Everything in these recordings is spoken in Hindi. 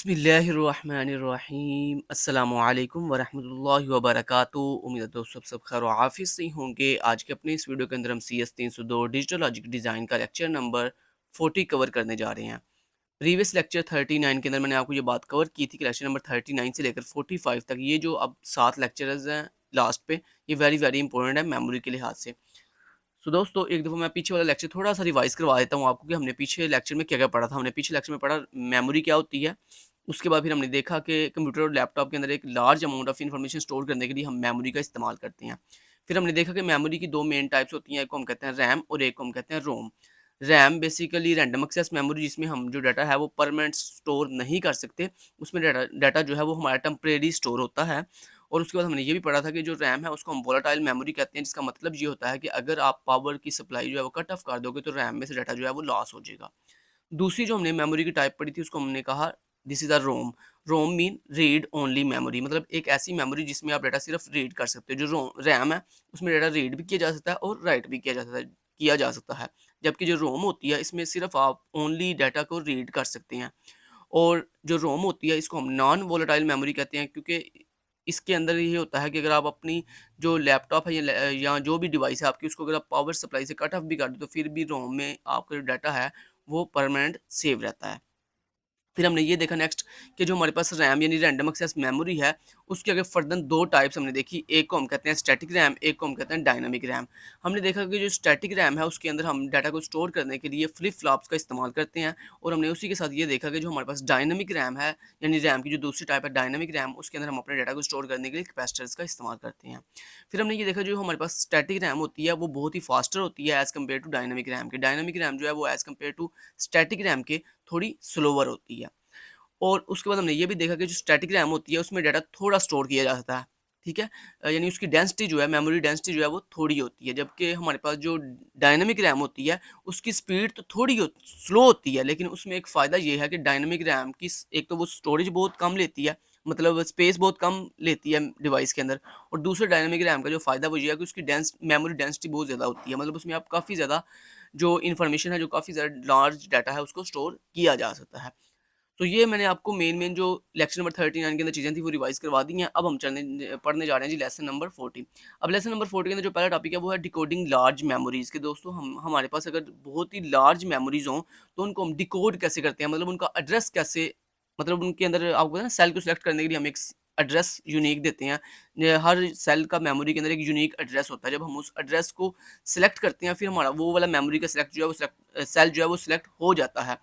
बिस्मिल्लाहिर्रहमानिर्रहीम अस्सलामुअलैकुम वरहमतुल्लाहि वबरकातुहू। उम्मीद है दोस्तों सब खैर और आफियत से ही होंगे। आज के अपने इस वीडियो के अंदर हम CS 302 डिजिटल लॉजिक डिज़ाइन का लेक्चर नंबर 40 कवर करने जा रहे हैं। प्रीवियस लेक्चर 39 के अंदर मैंने आपको ये बात कवर की थी कि लेक्चर नंबर 39 से लेकर 45 तक ये जो अब 7 लेक्चर्स हैं लास्ट पे, ये वेरी वेरी इंपॉर्टेंट है मेमोरी के लिहाज से। सो दोस्तों एक दफ़ा मैं पीछे वाला लेक्चर थोड़ा सा रिवाइज करवा देता हूँ आपको कि हमने पीछे लेक्चर में क्या-क्या पढ़ा था। हमने पीछे लेक्चर में पढ़ा मेमोरी क्या होती है, उसके बाद फिर हमने देखा कि कंप्यूटर और लैपटॉप के अंदर एक large amount of information store करने के लिए हम मेमोरी का इस्तेमाल करते हैं। फिर हमने देखा कि मेमोरी की 2 मेन टाइप्स होती हैं, एक को हम कहते हैं रैम और एक को हम कहते हैं ROM. RAM basically random access memory, जिसमें हम जो डाटा है वो परमानेंट स्टोर नहीं कर सकते, उसमें डाटा डाटा जो है वो हमारा टेम्परेरी स्टोर होता है। और उसके बाद हमने ये भी पढ़ा था कि जो रैम है उसको हम वोलेटाइल मेमोरी कहते हैं, जिसका मतलब ये होता है कि अगर आप पावर की सप्लाई जो है वो कट ऑफ कर दोगे तो रैम में से डाटा जो है वो लॉस हो जाएगा। दूसरी जो हमने मेमोरी की टाइप पढ़ी थी उसको हमने कहा this is a ROM. ROM mean read only memory, मतलब एक ऐसी मेमोरी जिसमें आप डाटा सिर्फ रीड कर सकते हो। जो रैम है उसमें डाटा रीड भी किया जा सकता है और राइट भी किया जा सकता है। जबकि जो रोम होती है इसमें सिर्फ आप ओनली डाटा को रीड कर सकते हैं। और जो रोम होती है इसको हम नॉन वोलेटाइल मेमोरी कहते हैं, क्योंकि इसके अंदर ये होता है कि अगर आप अपनी जो लैपटॉप है या जो भी डिवाइस है आपकी, उसको अगर आप पावर सप्लाई से कट ऑफ भी कर दो तो फिर भी रोम में आपका जो डाटा है वो परमानेंट सेव रहता है। फिर हमने ये देखा नेक्स्ट कि जो हमारे पास रैम यानी रैंडम एक्सेस मेमोरी है, उसके आगे फर्दर 2 टाइप्स हमने देखी। एक को हम कहते हैं स्टैटिक रैम, एक को हम कहते हैं डायनामिक रैम। हमने देखा कि जो स्टैटिक रैम है उसके अंदर हम डाटा को स्टोर करने के लिए फ्लिप फ्लॉप्स का इस्तेमाल करते हैं। और हमने उसी के साथ ये देखा कि जो हमारे पास डायनामिक रैम है, यानी रैम की जो दूसरी टाइप है डायनामिक रैम, उसके अंदर हम अपने डाटा को स्टोर करने के लिए कैपेसिटर्स का इस्तेमाल करते हैं। फिर हमने ये देखा जो हमारे पास स्टैटिक रैम होती है वो बहुत ही फास्टर होती है as compare to dynamic RAM के। डायनामिक रैम जो है वो as compare to static RAM के थोड़ी स्लोवर होती है। और उसके बाद हमने ये भी देखा कि जो स्टैटिक रैम होती है उसमें डाटा थोड़ा स्टोर किया जा सकता है, ठीक है? यानी उसकी डेंसिटी जो है, मेमोरी डेंसिटी जो है वो थोड़ी होती है। जबकि हमारे पास जो डायनामिक रैम होती है उसकी स्पीड तो थोड़ी स्लो होती है, लेकिन उसमें एक फ़ायदा ये है कि डायनामिक रैम की एक तो वो स्टोरेज बहुत कम लेती है, मतलब स्पेस बहुत कम लेती है डिवाइस के अंदर। और दूसरे डायनामिक रैम का जो फ़ायदा वो ये है कि उसकी मेमोरी डेंसिटी बहुत ज़्यादा होती है, मतलब उसमें आप काफ़ी ज़्यादा जो इन्फॉर्मेशन है, जो काफ़ी ज़्यादा लार्ज डाटा है उसको स्टोर किया जा सकता है। तो ये मैंने आपको मेन जो लेक्चर नंबर 39 के अंदर चीज़ें थी वो रिवाइज़ करवा दी हैं। अब हम पढ़ने जा रहे हैं जी लेसन नंबर 40। अब लेसन नंबर 40 के अंदर जो पहला टॉपिक है वो है डिकोडिंग लार्ज मेमोरीज़ के। दोस्तों हमारे पास अगर बहुत ही लार्ज मेमोरीज़ हों तो उनको हम डिकोड कैसे करते हैं, मतलब उनका एड्रेस कैसे, मतलब उनके अंदर आपको पता है ना सेल को सिलेक्ट करने के लिए हम एक एड्रेस यूनिक देते हैं। हर सेल का मेमोरी के अंदर एक यूनिक एड्रेस होता है। जब हम उस एड्रेस को सिलेक्ट करते हैं फिर हमारा वो वाला मेमोरी का सिलेक्ट जो है वो सेल जो है वो सिलेक्ट हो जाता है।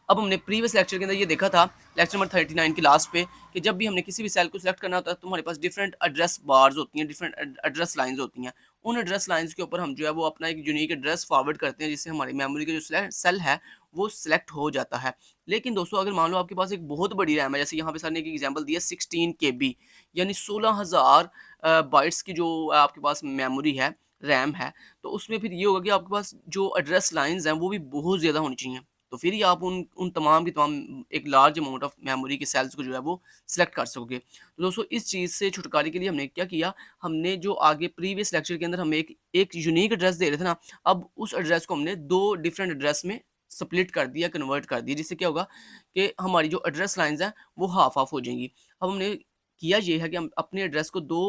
अब हमने प्रीवियस लेक्चर के अंदर ये देखा था, लेक्चर नंबर 39 के लास्ट पे, कि जब भी हमने किसी भी सेल को सिलेक्ट करना होता है तो हमारे पास डिफरेंट एड्रेस बार्स होती हैं, डिफरेंट एड्रेस लाइंस होती हैं। उन एड्रेस लाइंस के ऊपर हम जो है वो अपना एक यूनिक एड्रेस फॉरवर्ड करते हैं, जिससे हमारी मेमोरी का जो सेल है वो सिलेक्ट हो जाता है। लेकिन दोस्तों अगर मान लो आपके पास एक बहुत बड़ी रैम है, जैसे यहाँ पे सर ने एक एग्जांपल दिया 16 केबी, यानी 16,000 बाइट्स की जो आपके पास मेमोरी है, रैम है, तो उसमें फिर ये होगा कि आपके पास जो एड्रेस लाइन्स हैं वो भी बहुत ज़्यादा होनी चाहिए। तो फिर ही आप उन उन तमाम की तमाम एक लार्ज अमाउंट ऑफ मेमोरी के सेल्स को जो है वो सिलेक्ट कर सकोगे। तो दोस्तों इस चीज़ से छुटकारे के लिए हमने क्या किया, हमने जो आगे प्रीवियस लेक्चर के अंदर हमें एक यूनिक एड्रेस दे रहे थे ना, अब उस एड्रेस को हमने 2 डिफरेंट एड्रेस में स्प्लिट कर दिया, कन्वर्ट कर दिया, जिससे क्या होगा कि हमारी जो एड्रेस लाइन्स हैं वो हाफ-हाफ हो जाएँगी। अब हमने किया ये है कि हम अपने एड्रेस को 2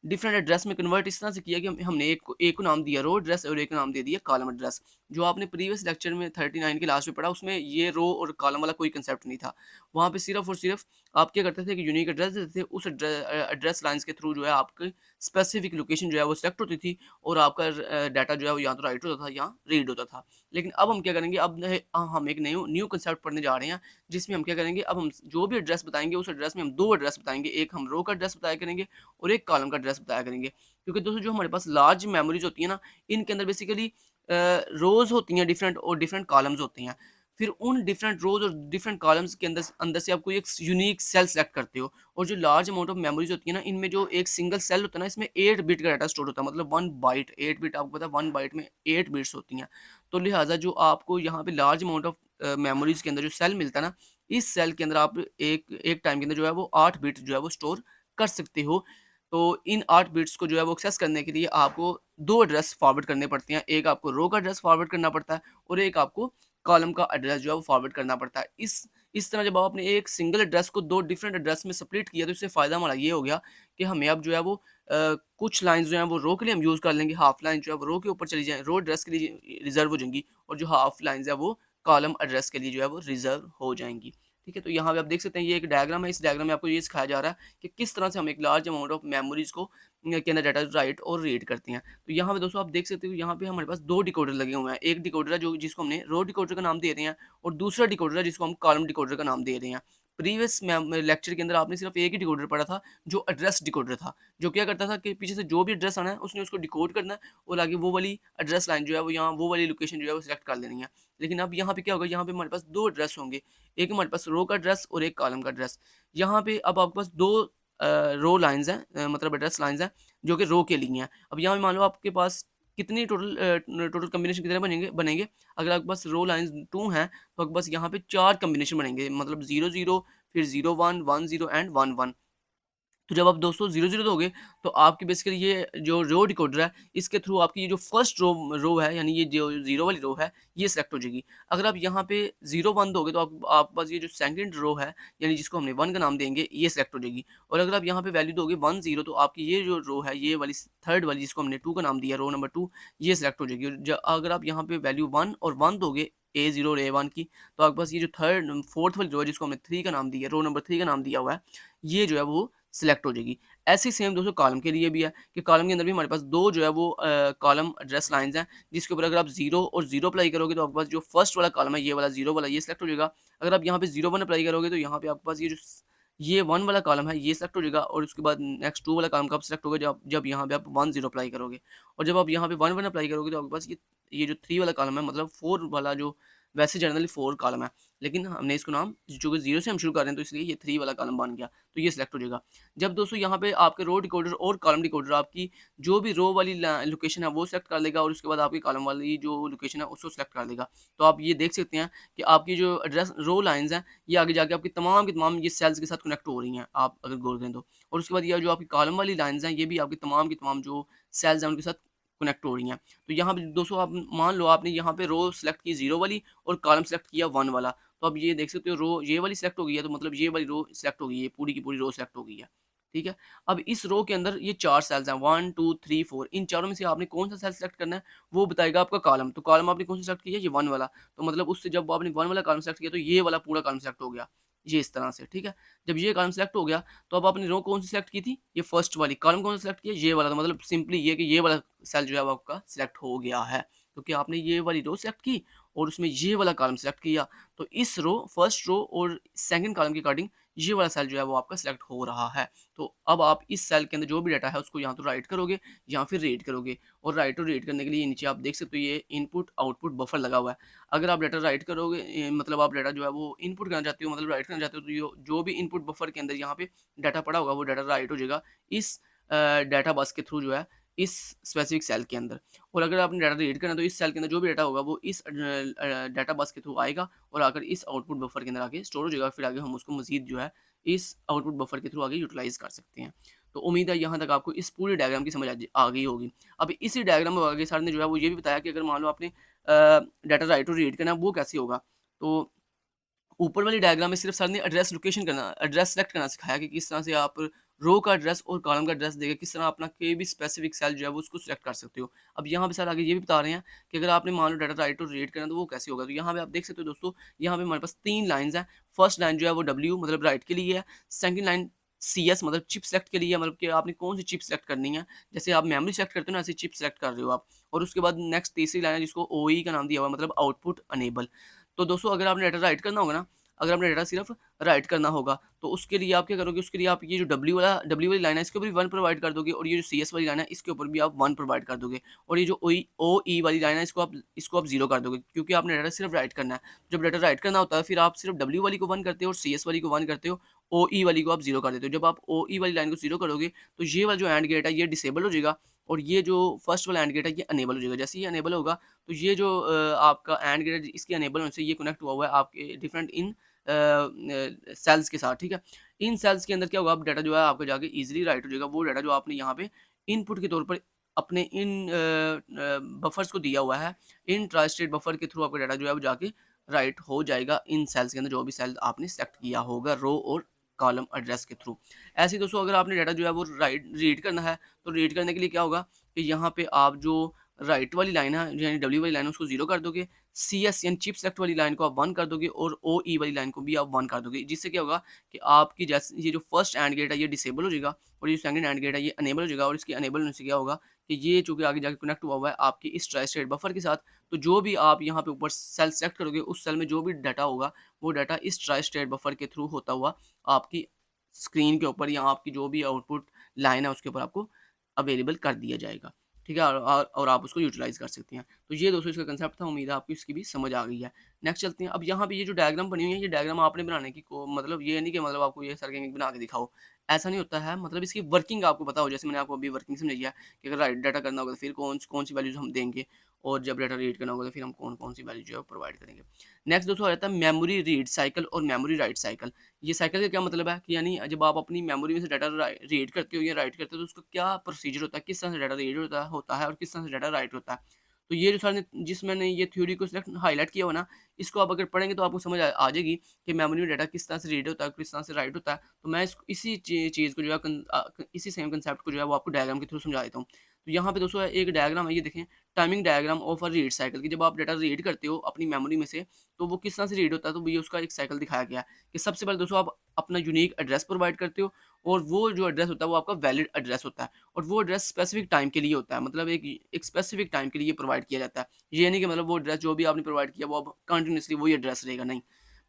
डिफरेंट एड्रेस में कन्वर्ट इस तरह से किया कि हमने एक को नाम दिया रो एड्रेस और एक को नाम दे दिया कॉलम एड्रेस। जो आपने प्रीवियस लेक्चर में 39 के लास्ट में पढ़ा उसमें ये रो और कॉलम वाला कोई कंसेप्ट नहीं था। वहाँ पे सिर्फ़ और सिर्फ़ आप क्या करते थे कि यूनिक एड्रेस देते थे, उस एड्रेस लाइन्स के थ्रू जो है आपकी स्पेसिफिक लोकेशन जो है वो सिलेक्ट होती थी और आपका डाटा जो है वो या तो राइट होता था या रीड होता था। लेकिन अब हम क्या करेंगे, अब हम एक न्यू न्यू कंसेप्ट पढ़ने जा रहे हैं, जिसमें हम क्या करेंगे, अब हम जो भी एड्रेस बताएँगे उस एड्रेस में हम 2 एड्रेस बताएँगे, एक हम रो का एड्रेस बताया करेंगे और एक कॉलम का एड्रेस बताया करेंगे। क्योंकि दोस्तों जो हमारे पास लार्ज मेमोरीज़ होती है ना, इनके अंदर बेसिकली रोज़ होती हैं डिफरेंट और डिफरेंट कॉलम्स होते हैं। फिर उन डिफरेंट रोज़ और डिफरेंट कॉलम्स के अंदर अंदर से आप कोई एक यूनिक सेल सेलेक्ट करते हो, और जो लार्ज अमाउंट ऑफ मेमोरीज़ होती है ना, इनमें जो एक सिंगल सेल होता है ना, इसमें 8 बिट का डाटा स्टोर होता है, मतलब 1 बाइट, 8 बिट आपको पता है 1 बाइट में 8 बिट्स होती हैं। तो लिहाज़ा जो आपको यहाँ पे लार्ज अमाउंट ऑफ मेमोरीज़ के अंदर जो सेल मिलता है ना, इस सेल के अंदर आप एक एक टाइम के अंदर जो है वो 8 बिट जो है वो स्टोर कर सकते हो। तो इन 8 बिट्स को जो है वो एक्सेस करने के लिए आपको 2 एड्रेस फॉरवर्ड करने पड़ते हैं। एक आपको रो का एड्रेस फॉरवर्ड करना पड़ता है और एक आपको कॉलम का एड्रेस जो है वो फॉरवर्ड करना पड़ता है। इस तरह जब आप अपने एक सिंगल एड्रेस को 2 डिफरेंट एड्रेस में स्प्लिट किया तो इससे फ़ायदा हमारा ये हो गया कि हमें अब जो है वो कुछ लाइन्स जो हैं वो रो के लिए हम यूज़ कर लेंगे, हाफ लाइन जो है वो रो के ऊपर चली जाए, रो एड्रेस के लिए रिज़र्व हो जाएँगी और जो हाफ लाइन्स है वो कॉलम एड्रेस के लिए जो है वो रिज़र्व हो जाएँगी। ठीक है? तो यहाँ पे आप देख सकते हैं ये एक डायग्राम है, इस डायग्राम में आपको ये सिखाया जा रहा है कि किस तरह से हम एक लार्ज अमाउंट ऑफ मेमोरीज़ को के अंदर डाटा राइट और रीड करते हैं। तो यहाँ पे दोस्तों आप देख सकते हो यहाँ पे हमारे पास 2 डिकोडर लगे हुए हैं। एक डिकोडर है जो जिसको हमने रो डिकोडर का नाम दे रहे हैं और दूसरा डिकोडर है जिसको हम कॉलम डिकोडर का नाम दे रहे हैं। प्रीवियस लेक्चर के अंदर आपने सिर्फ एक ही डिकोडर पढ़ा था जो एड्रेस डिकोडर था। जो क्या करता था कि पीछे से जो भी एड्रेस आना है उसने उसको डिकोड करना है और आगे वो वाली एड्रेस लाइन जो है वो यहाँ वो वाली लोकेशन जो है वो सिलेक्ट कर लेनी है। लेकिन अब यहाँ पे क्या होगा, यहाँ पे हमारे पास 2 एड्रेस होंगे। एक हमारे पास रो का एड्रेस और एक कॉलम का एड्रेस। यहाँ पे अब आपके पास 2 रो लाइन्स हैं, मतलब एड्रेस लाइन्स हैं जो कि रो के लिए हैं। अब यहाँ पे मान लो आपके पास कितनी टोटल कॉम्बिनेशन कितने बनेंगे बनेंगे अगर आपके पास रो लाइन्स 2 हैं तो आपके पास यहाँ पे 4 कॉम्बिनेशन बनेंगे, मतलब 0-0 फिर 0-1 1-0 एंड 1-1। तो जब आप दोस्तों 0-0 दोगे तो आपकी बेसिकली ये जो रो डिकोडर है इसके थ्रू आपकी ये जो फर्स्ट रो है यानी ये जो 0 वाली रो है ये सिलेक्ट हो जाएगी। अगर आप यहाँ पे 0-1 दोगे तो आपके पास ये जो सेकंड रो है यानी जिसको हमने 1 का नाम देंगे ये सिलेक्ट हो जाएगी। और अगर आप यहाँ पे वैल्यू दोगे 1-0 तो आपकी ये जो रो है ये वाली थर्ड वाली जिसको हमने 2 का नाम दिया, रो नंबर 2 ये सिलेक्ट हो जाएगी। और अगर आप यहाँ पे वैल्यू 1 और 1 दोगे A0 और A1 की तो आपके पास ये जो फोर्थ वाली रो है जिसको हमने 3 का नाम दिया, रो नंबर 3 का नाम दिया हुआ है, ये जो है वो सिलेक्ट हो जाएगी। ऐसे ही सेम दोस्तों कॉलम के लिए भी है कि कॉलम के अंदर भी हमारे पास 2 जो है वो कॉलम एड्रेस लाइन्स हैं जिसके ऊपर अगर आप 0 और 0 अप्लाई करोगे तो आपके पास जो फर्स्ट वाला कॉलम है ये वाला 0 वाला ये सिलेक्ट हो जाएगा। अगर आप यहाँ पे 0-1 अप्लाई करोगे तो यहाँ पे आपके पास ये 1 वाला कॉलम है ये सिलेक्ट हो जाएगा और उसके बाद नेक्स्ट 2 वाला कॉलम कब सिलेक्ट होगा जब यहाँ पे आप 1-0 अप्लाई करोगे। और जब आप यहाँ पे 1-1 अप्लाई करोगे तो आपके पास ये जो 3 वाला कॉलम है मतलब 4 वाला जो वैसे जनरली 4 कॉलम है, लेकिन हमने इसको नाम चूँकि 0 से हम शुरू कर रहे हैं तो इसलिए ये 3 वाला कॉलम बन गया, तो ये सिलेक्ट हो जाएगा। जब दोस्तों यहाँ पे आपके रो डिकोडर और कॉलम डिकोडर आपकी जो भी रो वाली लोकेशन है वो सिलेक्ट कर लेगा और उसके बाद आपकी कॉलम वाली जो लोकेशन है उसको सिलेक्ट कर देगा। तो आप ये देख सकते हैं कि आपकी जो एड्रेस रो लाइन्स हैं ये आगे जाके आपकी तमाम की तमाम ये सेल्स के साथ कनेक्ट हो रही हैं, आप अगर गौर करें तो। और उसके बाद ये जो आपकी कॉलम वाली लाइन्स हैं ये भी आपकी तमाम जो सेल्स हैं उनके साथ कनेक्ट हो रही हैं। तो यहाँ पे दोस्तों आप मान लो आपने यहाँ पे रो सिलेक्ट की 0 वाली और कॉलम सिलेक्ट किया 1 वाला, तो अब ये देख सकते हो रो ये वाली सिलेक्ट हो गई है तो मतलब ये वाली रो सिलेक्ट हो गई है, पूरी की पूरी रो सिलेक्ट हो गई है। ठीक है? अब इस रो के अंदर ये 4 सेल्स हैं 1, 2, 3, 4 इन चारों में से आपने कौन-सा सेल सिलेक्ट करना है वो बताएगा आपका कॉलम। तो कॉलम आपने कौन-सा सिलेक्ट किया? ये 1 वाला। तो मतलब उससे जब आपने 1 वाला कॉलम सिलेक्ट किया तो ये वाला पूरा कॉलम सिलेक्ट हो गया। ये इस तरह से, ठीक है? जब ये कॉलम सिलेक्ट हो गया तो अब आपने रो कौन-सी सिलेक्ट की थी? ये फर्स्ट वाली। कॉलम कौन-सा सिलेक्ट किया? ये वाला। तो मतलब सिंपली ये कि ये वाला सेल जो है वो आपका सिलेक्ट हो गया है। क्योंकि आपने ये वाली रो सिलेक्ट की और उसमें ये वाला कॉलम सिलेक्ट किया। तो इस रो फर्स्ट रो और सेकंड कॉलम के अकॉर्डिंग ये वाला सेल जो है वो आपका सिलेक्ट हो रहा है। तो अब आप इस सेल के अंदर जो भी डाटा है उसको या तो राइट करोगे या फिर रीड करोगे। और राइट और रीड करने के लिए नीचे आप देख सकते हो ये इनपुट आउटपुट बफर लगा हुआ है। अगर आप डाटा राइट करोगे मतलब आप डाटा जो है वो इनपुट करना चाहते हो मतलब राइट करना चाहते हो तो जो भी इनपुट बफर के अंदर यहाँ पे डाटा पड़ा होगा वो डाटा राइट हो जाएगा इस डाटा बस के थ्रू जो है इस स्पेसिफिक सेल के अंदर। और अगर आपने डाटा रीड करना है तो इस सेल के अंदर जो भी डाटा होगा वो इस डाटा बस के थ्रू आएगा और आकर इस आउटपुट बफर के अंदर आके स्टोर हो जाएगा। फिर आगे हम उसको मज़ीद जो है इस आउटपुट बफर के थ्रू आगे यूटिलाइज़ कर सकते हैं। तो उम्मीद है यहाँ तक आपको इस पूरी डायग्राम की समझ आ गई होगी। अब इसी डायग्राम में आगे सर ने जो है वो ये भी बताया कि अगर मान लो आपने डाटा राइट और रीड करना है वो कैसे होगा। तो ऊपर वाली डायग्राम में सिर्फ सर ने एड्रेस सेलेक्ट करना सिखाया कि किस तरह से आप रो का एड्रेस और कॉलम का एड्रेस देके किस तरह अपना कोई भी स्पेसिफिक सेल जो है वो उसको सिलेक्ट कर सकते हो। अब यहाँ पे सर आगे ये भी बता रहे हैं कि अगर आपने मान लो डाटा राइट और रीड करना तो वो कैसे होगा। तो यहाँ पे आप देख सकते हो दोस्तों, यहाँ पे हमारे पास 3 लाइन्स हैं। फर्स्ट लाइन जो है वो W मतलब राइट के लिए है। सेकंड लाइन CS मतलब चिप सेलेक्ट के लिए है, मतलब कि आपने कौन सी चिप सेलेक्ट करनी है। जैसे आप मेमोरी सेलेक्ट करते हो ना ऐसे चिप सेलेक्ट कर रहे हो आप। और उसके बाद नेक्स्ट तीसरी लाइन है जिसको OE का नाम दिया हुआ है मतलब आउटपुट अनेबल। तो दोस्तों अगर आपने डाटा राइट करना होगा ना, अगर आपने डाटा सिर्फ राइट करना होगा तो उसके लिए आप क्या करोगे, उसके लिए आप ये जो W वाली लाइन है इसके ऊपर भी 1 प्रोवाइड कर दोगे और ये जो CS वाली लाइन है इसके ऊपर भी आप 1 प्रोवाइड कर दोगे और ये जो OE वाली लाइन है इसको आप 0 कर दोगे क्योंकि आपने डाटा सिर्फ राइट करना है। जब डाटा राइट करना होता है फिर आप सिर्फ W वाली को 1 करते हो और CS वाली को 1 करते हो, OE वाली को आप 0 कर देते हो। जब आप OE वाली लाइन को 0 करोगे तो ये वाला जो एंड गेट है ये डिसेबल हो जाएगा और ये जो फर्स्ट वाला एंड गेट है ये अनेबल हो जाएगा। जैसे ये अनेबल होगा तो ये जो आपका एंड गेट है इसके अनेबल होने से ये कनेक्ट हुआ है आपके डिफरेंट इन सेल्स के साथ, ठीक है। इन सेल्स के अंदर क्या होगा, आप डाटा जो है आपको जाके इजीली राइट हो जाएगा। वो डाटा जो आपने यहाँ पे इनपुट के तौर पर अपने इन बफर्स को दिया हुआ है, इन ट्राई स्टेट बफर के थ्रू आपका डाटा जो है वो जाके राइट हो जाएगा इन सेल्स के अंदर, जो भी सेल आपने सेलेक्ट किया होगा रो और कॉलम एड्रेस के थ्रू। ऐसे ही दोस्तों अगर आपने डाटा जो है वो रीड करना है, तो रीड करने के लिए क्या होगा कि यहाँ पे आप जो राइट वाली लाइन है यानी डब्ल्यू वाली लाइन है उसको 0 कर दोगे, सी एस यानी चिप सेलेक्ट वाली लाइन को आप 1 कर दोगे और ओ ई वाली लाइन को भी आप 1 कर दोगे। जिससे क्या होगा कि आपकी जैसे ये जो फर्स्ट एंड गेट है ये डिसेबल हो जाएगा और ये सेकंड एंड गेट है ये अनेबल हो जाएगा, और इसके अनेबल होने से क्या होगा कि ये चूंकि आगे जाके कनेक्ट हुआ हुआ है आपकी इस ट्राई स्टेट बफर के साथ, तो जो भी आप यहाँ पे ऊपर सेल सेलेक्ट करोगे उस सेल में जो भी डाटा होगा वो डाटा इस ट्राई स्टेट बफर के थ्रू होता हुआ आपकी स्क्रीन के ऊपर या आपकी जो भी आउटपुट लाइन है उसके ऊपर आपको अवेलेबल कर दिया जाएगा। ठीक है? और आप उसको यूटिलाइज़ कर सकते हैं। तो ये दोस्तों इसका कंसेप्ट था, उम्मीद है आपको इसकी भी समझ आ गई है। नेक्स्ट चलते हैं। अब यहाँ पे ये जो डायग्राम बनी हुई है, ये डायग्राम आपने बनाने की को मतलब ये नहीं कि मतलब आपको ये सर्किट बना के दिखाओ, ऐसा नहीं होता है। मतलब इसकी वर्किंग आपको पता हो, जैसे मैंने आपको अभी वर्किंग समझाई है कि अगर राइट डाटा करना होगा तो फिर कौन सी वैल्यूज़ हम देंगे, और जब डाटा रीड करना होगा तो फिर हम कौन-कौन सी वैल्यू जो है प्रोवाइड करेंगे। नेक्स्ट दोस्तों आ जाता है मेमोरी रीड साइकिल और मेमोरी राइट साइकिल। ये साइकिल का क्या मतलब है कि यानी जब आप अपनी मेमोरी में से डाटा रीड करते हो या राइट करते हो तो उसका क्या प्रोसीजर होता है, किस तरह से डाटा रीड होता है और किस तरह से डाटा राइट होता है। तो ये जो सर ने जिस मैंने ये थ्योरी को सिलेक्ट हाईलाइट किया हो ना, इसको आप अगर पढ़ेंगे तो आपको समझ आ जाएगी कि मेमोरी में डाटा किस तरह से रीड होता है, किस तरह से राइट होता है। तो मैं इसी चीज़ को जो है इसी सेम कंसेप्ट को जो है वो आपको डायग्राम के थ्रू समझा देता हूँ। तो यहाँ पे दोस्तों एक डायग्राम है, ये देखें, timing diagram of a read cycle की। जब आप डाटा रीड करते हो अपनी मेमोरी में से तो वो किस तरह से रीड होता है, तो ये उसका एक साइकिल दिखाया गया है कि सबसे पहले दोस्तों आप अपना यूनिक एड्रेस प्रोवाइड करते हो, और वो जो एड्रेस होता है वो आपका वैलिड एड्रेस होता है, और वो एड्रेस स्पेसिफिक टाइम के लिए होता है, मतलब एक स्पेसिफिक टाइम के लिए प्रोवाइड किया जाता है। ये नहीं कि मतलब वो एड्रेस जो भी आपने प्रोवाइड किया वो अब कंटिन्यूसली वही एड्रेस रहेगा, नहीं,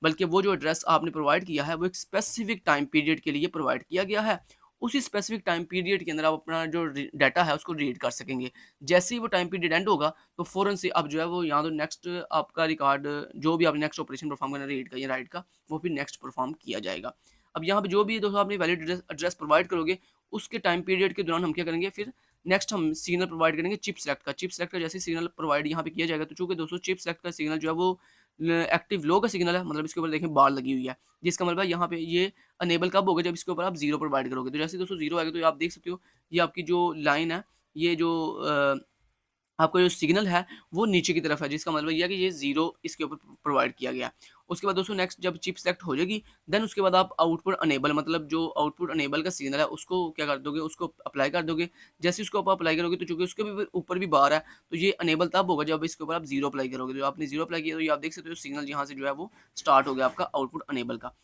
बल्कि वो जो एड्रेस आपने प्रोवाइड किया है वो एक स्पेसिफिक टाइम पीरियड के लिए प्रोवाइड किया गया है। उसी स्पेसिफिक टाइम पीरियड के अंदर आप अपना जो डाटा है उसको रीड कर सकेंगे। जैसे ही वो टाइम पीरियड एंड होगा तो फ़ौरन से अब जो है वो यहाँ तो नेक्स्ट आपका रिकॉर्ड जो भी आपने नेक्स्ट ऑपरेशन परफॉर्म करना है रीड का या राइट का, वो फिर नेक्स्ट परफॉर्म किया जाएगा। अब यहाँ पे जो भी दोस्तों आपने वैलिड एड्रेस प्रोवाइड करोगे उसके टाइम पीरियड के दौरान हम क्या करेंगे, फिर नेक्स्ट हम सिग्नल प्रोवाइड करेंगे चिप सेलेक्ट का। चिप सेलेक्ट का जैसे सिग्नल प्रोवाइड यहाँ पे किया जाएगा, तो चूंकि दोस्तों चिप सेलेक्ट का सिग्नल जो है वो एक्टिव लो का सिग्नल है, मतलब इसके ऊपर देखें बार लगी हुई है, जिसका मतलब है यहाँ पे ये अनेबल कब होगा, जब इसके ऊपर आप 0 प्रोवाइड करोगे। तो जैसे दोस्तों 0 आएगा तो आप देख सकते हो ये आपकी जो लाइन है, ये जो आपका जो सिग्नल है वो नीचे की तरफ है, जिसका मतलब ये है कि ये 0 इसके ऊपर प्रोवाइड किया गया। उसके बाद दोस्तों नेक्स्ट जब चिप सेलेक्ट हो जाएगी, देन उसके बाद आप आउटपुट अनेबल, मतलब जो आउटपुट अनेबल का सिग्नल है उसको क्या कर दोगे, उसको अप्लाई कर दोगे। जैसे उसको आप अप्लाई करोगे तो चूंकि उसके भी ऊपर भी बार है, तो ये अनेबल तब होगा जब इसके ऊपर आप 0 अप्लाई करोगे। तो आपने 0 अप्लाई किया तो ये आप देख सकते हो सिग्नल यहाँ से जो है वो स्टार्ट हो गया आपका आउटपुट अनेबल का।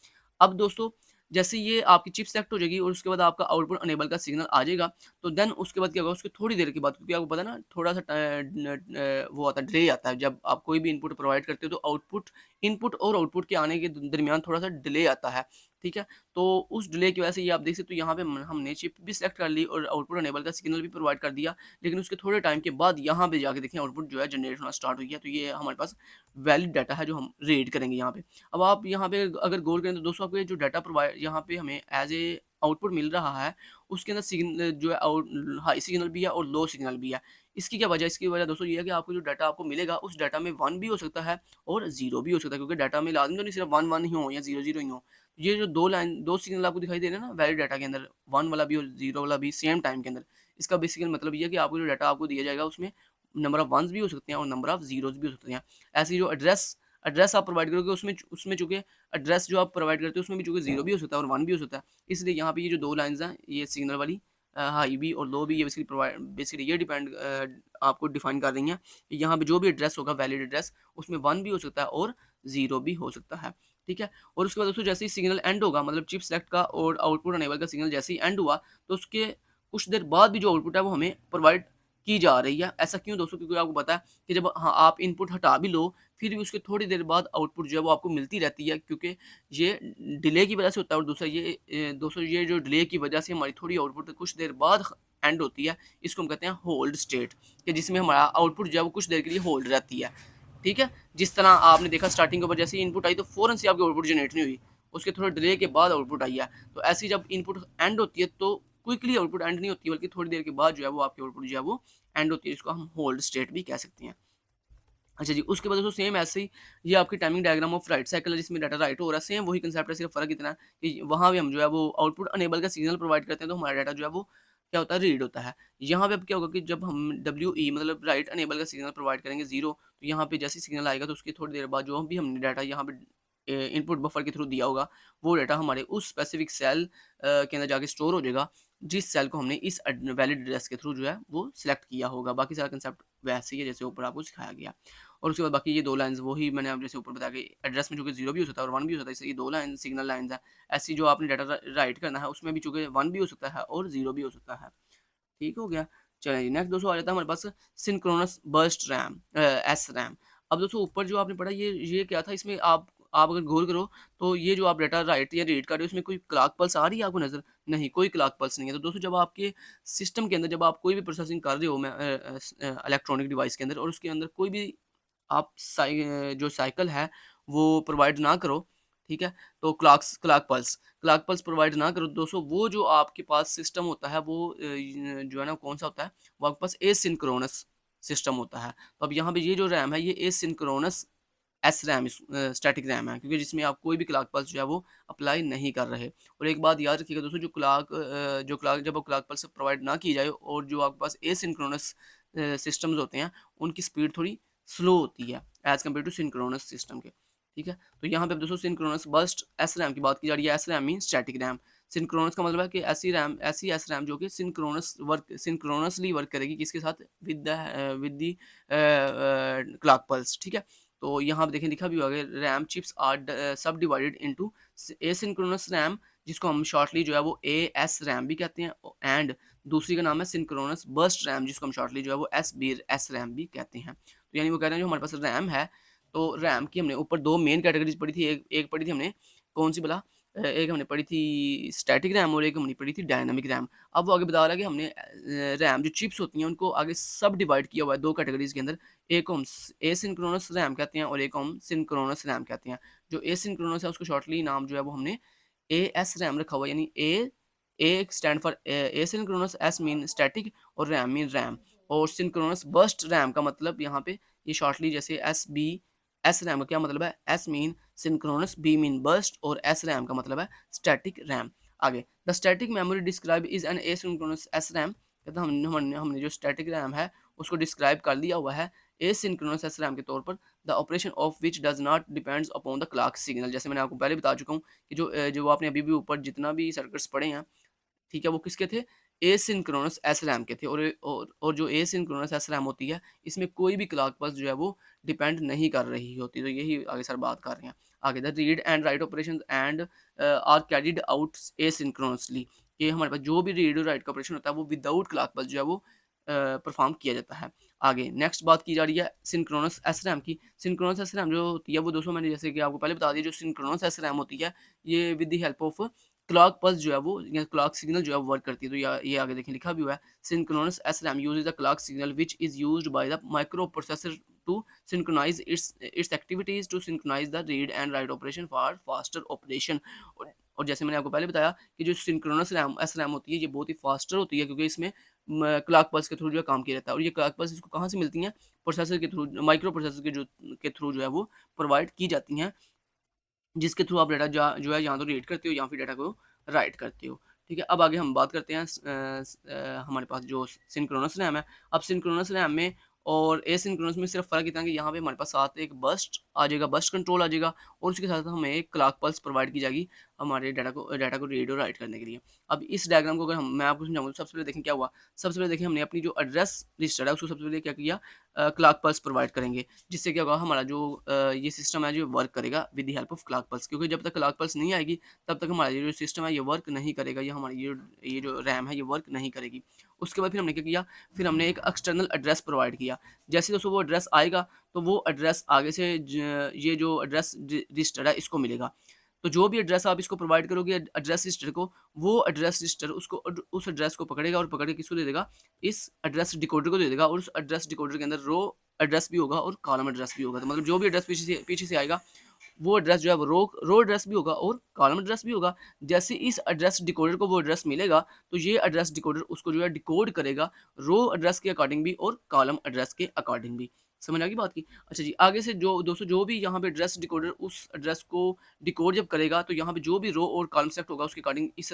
अब दोस्तों जैसे ये आपकी चिप सेलेक्ट हो जाएगी और उसके बाद आपका आउटपुट अनेबल का सिग्नल आ जाएगा, तो देन उसके बाद क्या होगा, उसके थोड़ी देर के बाद, क्योंकि आपको पता है ना थोड़ा-सा वो आता है, डिले आता है। जब आप कोई भी इनपुट प्रोवाइड करते हो तो इनपुट और आउटपुट के आने के दरमियान थोड़ा-सा डिले आता है, ठीक है? तो उस डिले की वजह से ये आप देख सकते हो यहाँ पे हमने चिप भी सेलेक्ट कर ली और आउटपुट अनेबल का सिग्नल भी प्रोवाइड कर दिया, लेकिन उसके थोड़े टाइम के बाद यहाँ पे जाके देखें आउटपुट जो है जनरेट होना स्टार्ट हो गया। तो ये हमारे पास वैलिड डाटा है जो हम रीड करेंगे यहाँ पे। अब आप यहाँ पे अगर गौर करें तो दोस्तों आपको ये जो डाटा प्रोवाइड यहाँ पे हमें एज ए आउटपुट मिल रहा है, उसके अंदर सिग्नल जो है हाई सिग्नल भी है और लो सिग्नल भी है। इसकी क्या वजह है? इसकी वजह दोस्तों ये है कि आपको जो डाटा आपको मिलेगा उस डाटा में 1 भी हो सकता है और 0 भी हो सकता है, क्योंकि डाटा में लाज़मी तो नहीं सिर्फ 1 1 ही हो या 0 0 ही हो। ये जो 2 सिग्नल आपको दिखाई दे रहे हैं ना वैलिड डाटा के अंदर, 1 वाला भी और 0 वाला भी सेम टाइम के अंदर, इसका बेसिकली मतलब ये है कि आपको जो डाटा आपको दिया जाएगा उसमें नंबर ऑफ वन्स भी हो सकते हैं और नंबर ऑफ ज़ीरोज़ भी हो सकते हैं। ऐसे ही जो एड्रेस एड्रेस आप प्रोवाइड करोगे उसमें उसमें चूँकि एड्रेस जो आप प्रोवाइड करते हो उसमें भी चूँकि 0 भी हो सकता है और 1 भी हो सकता है। इसलिए यहाँ पे ये जो 2 लाइन्स हैं ये सिग्नल वाली हाई भी और लो भी, ये बेसिकली ये डिपेंड आपको डिफाइन कर रही हैं कि यहाँ पे जो भी एड्रेस होगा वैलिड एड्रेस उसमें 1 भी हो सकता है और 0 भी हो सकता है। ठीक है? और उसके बाद दोस्तों जैसे ही सिग्नल एंड होगा, मतलब चिप सेलेक्ट का और आउटपुट अनेबल का सिग्नल जैसे ही एंड हुआ, तो उसके कुछ देर बाद भी जो आउटपुट है वो हमें प्रोवाइड की जा रही है। ऐसा क्यों दोस्तों? क्योंकि आपको पता है कि जब हाँ, आप इनपुट हटा भी लो, फिर भी उसके थोड़ी देर बाद आउटपुट जो है वो आपको मिलती रहती है, क्योंकि ये डिले की वजह से होता है। और दूसरा ये दोस्तों ये जो डिले की वजह से हमारी थोड़ी आउटपुट कुछ देर बाद एंड होती है, इसको हम कहते हैं होल्ड स्टेट, कि जिसमें हमारा आउटपुट जो है वो कुछ देर के लिए होल्ड रहती है। ठीक है? जिस तरह आपने देखा स्टार्टिंग के ऊपर जैसे ही इनपुट आई तो फ़ौरन से आपकी आउटपुट जनरेट नहीं हुई, उसके थोड़े डिले के बाद आउटपुट आई है। तो ऐसे ही जब इनपुट एंड होती है तो क्विकली आउटपुट एंड नहीं होती, बल्कि थोड़ी देर के बाद जो है वो आपकी आउटपुट जो है वो एंड होती है, जिसको हम होल्ड स्टेट भी कह सकते हैं। अच्छा जी, उसके बाद दोस्तों सेम ऐसे ही ये आपकी timing diagram of right cycle है जिसमें डाटा राइट हो रहा है, सेम वही कंसेप्ट है, सिर्फ फ़र्क इतना है कि वहाँ भी हम जो है वो आउटपुट अनेबल का सिग्नल प्रोवाइड करते हैं तो हमारा डाटा जो है वो क्या होता है, रीड होता है। यहाँ पे अब क्या होगा कि जब हम WE मतलब राइट अनेबल का सिग्नल प्रोवाइड करेंगे 0, तो यहाँ पे जैसे ही सिग्नल आएगा तो उसकी थोड़ी देर बाद जो भी हमने डाटा यहाँ पे इनपुट बफर के थ्रू दिया होगा, वो डाटा हमारे उस स्पेसिफिक सेल के अंदर जाके स्टोर हो जाएगा, जिस सेल को हमने इस वैलिड एड्रेस के थ्रू जो है वो सिलेक्ट किया होगा। बाकी सारा कंसेप्ट वैसे ही है जैसे ऊपर आपको सिखाया गया। और उसके बाद बाकी ये 2 लाइन्स वही मैंने आप जैसे ऊपर बताया कि एड्रेस में चूँकि 0 भी हो सकता है और 1 भी हो सकता है, इसलिए ये 2 लाइन सिग्नल लाइन्स हैं। ऐसी जो आपने डाटा राइट करना है उसमें भी चूँकि 1 भी हो सकता है और 0 भी हो सकता है। ठीक हो गया? चलिए जी, नेक्स्ट दोस्तों आ जाता है हमारे पास सिंक्रोनस बर्स्ट रैम एसरैम। अब दोस्तों ऊपर जो आपने पढ़ा ये क्या था, इसमें आप अगर गौर करो तो ये जो आप डाटा राइट या रीड कर रहे हो इसमें कोई क्लॉक पल्स आ रही है आपको नज़र? नहीं, कोई क्लॉक पल्स नहीं है। तो दोस्तों जब आपके सिस्टम के अंदर जब आप कोई भी प्रोसेसिंग कर रहे हो इलेक्ट्रॉनिक डिवाइस के अंदर और उसके अंदर कोई भी आप जो साइकिल है वो प्रोवाइड ना करो, ठीक है? तो क्लॉक पल्स प्रोवाइड ना करो दोस्तों, वो जो आपके पास सिस्टम होता है वो जो है ना कौन-सा होता है? वो आपके पास एसिंक्रोनस सिस्टम होता है। तो अब यहाँ पे ये जो रैम है ये एसिंक्रोनस एसरैम स्टैटिक रैम है, क्योंकि जिसमें आप कोई भी क्लॉक पल्स जो है वो अप्लाई नहीं कर रहे। और एक बात याद रखिएगा दोस्तों, जो क्लॉक जब आप क्लॉक पल्स प्रोवाइड ना की जाए और जो आपके पास एसिंक्रोनस सिस्टम्स होते हैं, उनकी स्पीड थोड़ी स्लो होती है as compare to synchronous system के, ठीक है? तो यहाँ पे अब दोस्तों सिंक्रोनस बर्स्ट एसरैम की बात की जा रही है। एसरैम मीन्स स्टैटिक रैम। सिंक्रोनस का मतलब है कि ऐसी एसरैम जो कि सिंक्रोनसली वर्क करेगी किसके साथ? विद द क्लॉक पल्स, ठीक है? तो यहाँ पे देखें लिखा भी होगा रैम चिप्स आर सब डिवाइडेड इनटू एसिंक्रोनस रैम, जिसको हम शॉर्टली जो है वो एएस रैम भी कहते हैं, एंड दूसरी का नाम है सिंक्रोनस बर्स्ट रैम, जिसको हम शॉर्टली जो है वो एस रैम भी कहते हैं। तो यानी वो कह रहे हैं जो हमारे पास रैम है, तो रैम की हमने ऊपर 2 मेन कैटेगरीज़ पढ़ी थी। एक एक पढ़ी थी हमने कौन-सी भला? एक हमने पढ़ी थी स्टैटिक रैम और एक हमने पढ़ी थी डायनामिक रैम। अब वो आगे बता रहा है कि हमने रैम जो चिप्स होती हैं उनको आगे सब डिवाइड किया हुआ है 2 कैटेगरीज़ के अंदर। एक को हम एसिंक्रोनस रैम कहते हैं और एक को हम सिंक्रोनस रैम कहते हैं। जो एसिंक्रोनस है उसको शॉर्टली नाम जो है वो हमने एएस रैम रखा हुआ है, यानी A stand for asynchronous, S mean static और रैम मीन रैम। और सिंक्रोनस बर्स्ट रैम का मतलब यहाँ पे ये शॉर्टली जैसे एस रैम का क्या मतलब है? S mean synchronous, B mean burst और एस रैम का मतलब है स्टैटिक रैम। आगे the static memory describe is an asynchronous S RAM, कहता है हमने जो स्टैटिक रैम है उसको डिस्क्राइब कर दिया हुआ है एसिंक्रोनस एस रैम के तौर पर, the operation of which does not depends upon the clock signal. जैसे मैंने आपको पहले बता चुका हूँ कि जो आपने अभी भी ऊपर जितना भी सर्किट्स पढ़े हैं, ठीक है, वो किसके थे? एसिंक्रोनस एसरैम के थे। और जो एसिंक्रोनस एसरैम होती है, इसमें कोई भी क्लॉक पल्स जो है वो डिपेंड नहीं कर रही होती। तो यही आगे सर बात कर रहे हैं। आगे the read and write operations and are carried out asynchronously. ये हमारे पास जो भी रीड और राइट का ऑपरेशन होता है वो विदाउट क्लॉक पल्स जो है वो परफॉर्म किया जाता है। आगे नेक्स्ट बात की जा रही है सिंक्रोनस एसरैम की। सिंक्रोनस एसरैम जो होती है वो दोस्तों मैंने जैसे कि आपको पहले बता दिया, जो सिंक्रोनस एसरैम होती है ये with the help of clock pulse जो है वो या क्लॉक सिग्नल जो है वो वर्क करती है। तो ये आगे देखें लिखा भी हुआ है synchronous SRAM uses the clock signal which is used by the microprocessor to synchronise its activities to synchronise the read and write operation for faster operation. और जैसे मैंने आपको पहले बताया कि जो सिंक्रोनस रैम एसरैम होती है ये बहुत ही फास्टर होती है, क्योंकि इसमें क्लॉक पल्स के थ्रू जो है काम किया जाता है। और ये क्लॉक पल्स इसको कहाँ से मिलती हैं? प्रोसेसर के थ्रू, माइक्रो प्रोसेसर के थ्रू जो है वो प्रोवाइड की जाती हैं, जिसके थ्रू आप डाटा जो है या तो रीड करते हो या फिर डाटा को राइट करते हो। ठीक है, अब आगे हम बात करते हैं हमारे पास जो सिंक्रोनस रैम है। अब सिंक्रोनस रैम में और एसिंक्रोनस में सिर्फ फ़र्क इतना है कि यहाँ पे हमारे पास साथ एक बर्स्ट आ जाएगा, बर्स्ट कंट्रोल आ जाएगा और उसके साथ हमें एक क्लॉक पल्स प्रोवाइड की जाएगी हमारे डाटा को रीड और राइट करने के लिए। अब इस डायग्राम को अगर मैं आपको समझाऊँ तो सबसे पहले देखें क्या हुआ। सबसे पहले देखें हमने अपनी जो एड्रेस रजिस्टर है उसको सबसे पहले क्या किया, क्लॉक पल्स प्रोवाइड करेंगे, जिससे क्या होगा हमारा जो ये सिस्टम है जो वर्क करेगा with the help of clock pulse. क्योंकि जब तक क्लॉक पल्स नहीं आएगी तब तक हमारा ये जो सिस्टम है ये वर्क नहीं करेगा, ये हमारी ये जो रैम है ये वर्क नहीं करेगी। उसके बाद फिर हमने क्या किया, फिर हमने एक एक्सटर्नल एड्रेस प्रोवाइड किया। जैसे दोस्तों वो एड्रेस आएगा तो वो एड्रेस आगे से ये जो एड्रेस रजिस्टर है इसको मिलेगा। तो जो भी एड्रेस आप इसको प्रोवाइड करोगे एड्रेस रजिस्टर को, वो एड्रेस रजिस्टर उसको उस एड्रेस को पकड़ेगा और पकड़ के किसको दे देगा, इस एड्रेस डिकोडर को दे देगा। और उस एड्रेस डिकोडर के अंदर रो एड्रेस भी होगा और कॉलम एड्रेस भी होगा। तो मतलब जो भी एड्रेस पीछे से आएगा वो एड्रेस जो है वो रो एड्रेस भी होगा और कॉलम एड्रेस भी होगा। जैसे इस एड्रेस डिकोडर को वो एड्रेस मिलेगा तो ये एड्रेस डिकोडर उसको जो है डिकोड करेगा रो एड्रेस के अकॉर्डिंग भी और कॉलम एड्रेस के अकॉर्डिंग भी। समझ आ गई बात की? अच्छा जी, आगे से जो दोस्तों जो भी यहाँ पे एड्रेस डिकोडर उस एड्रेस को डिकोड जब करेगा, तो यहाँ पे जो भी रो और कॉलम सेलेक्ट होगा उसके अकॉर्डिंग इस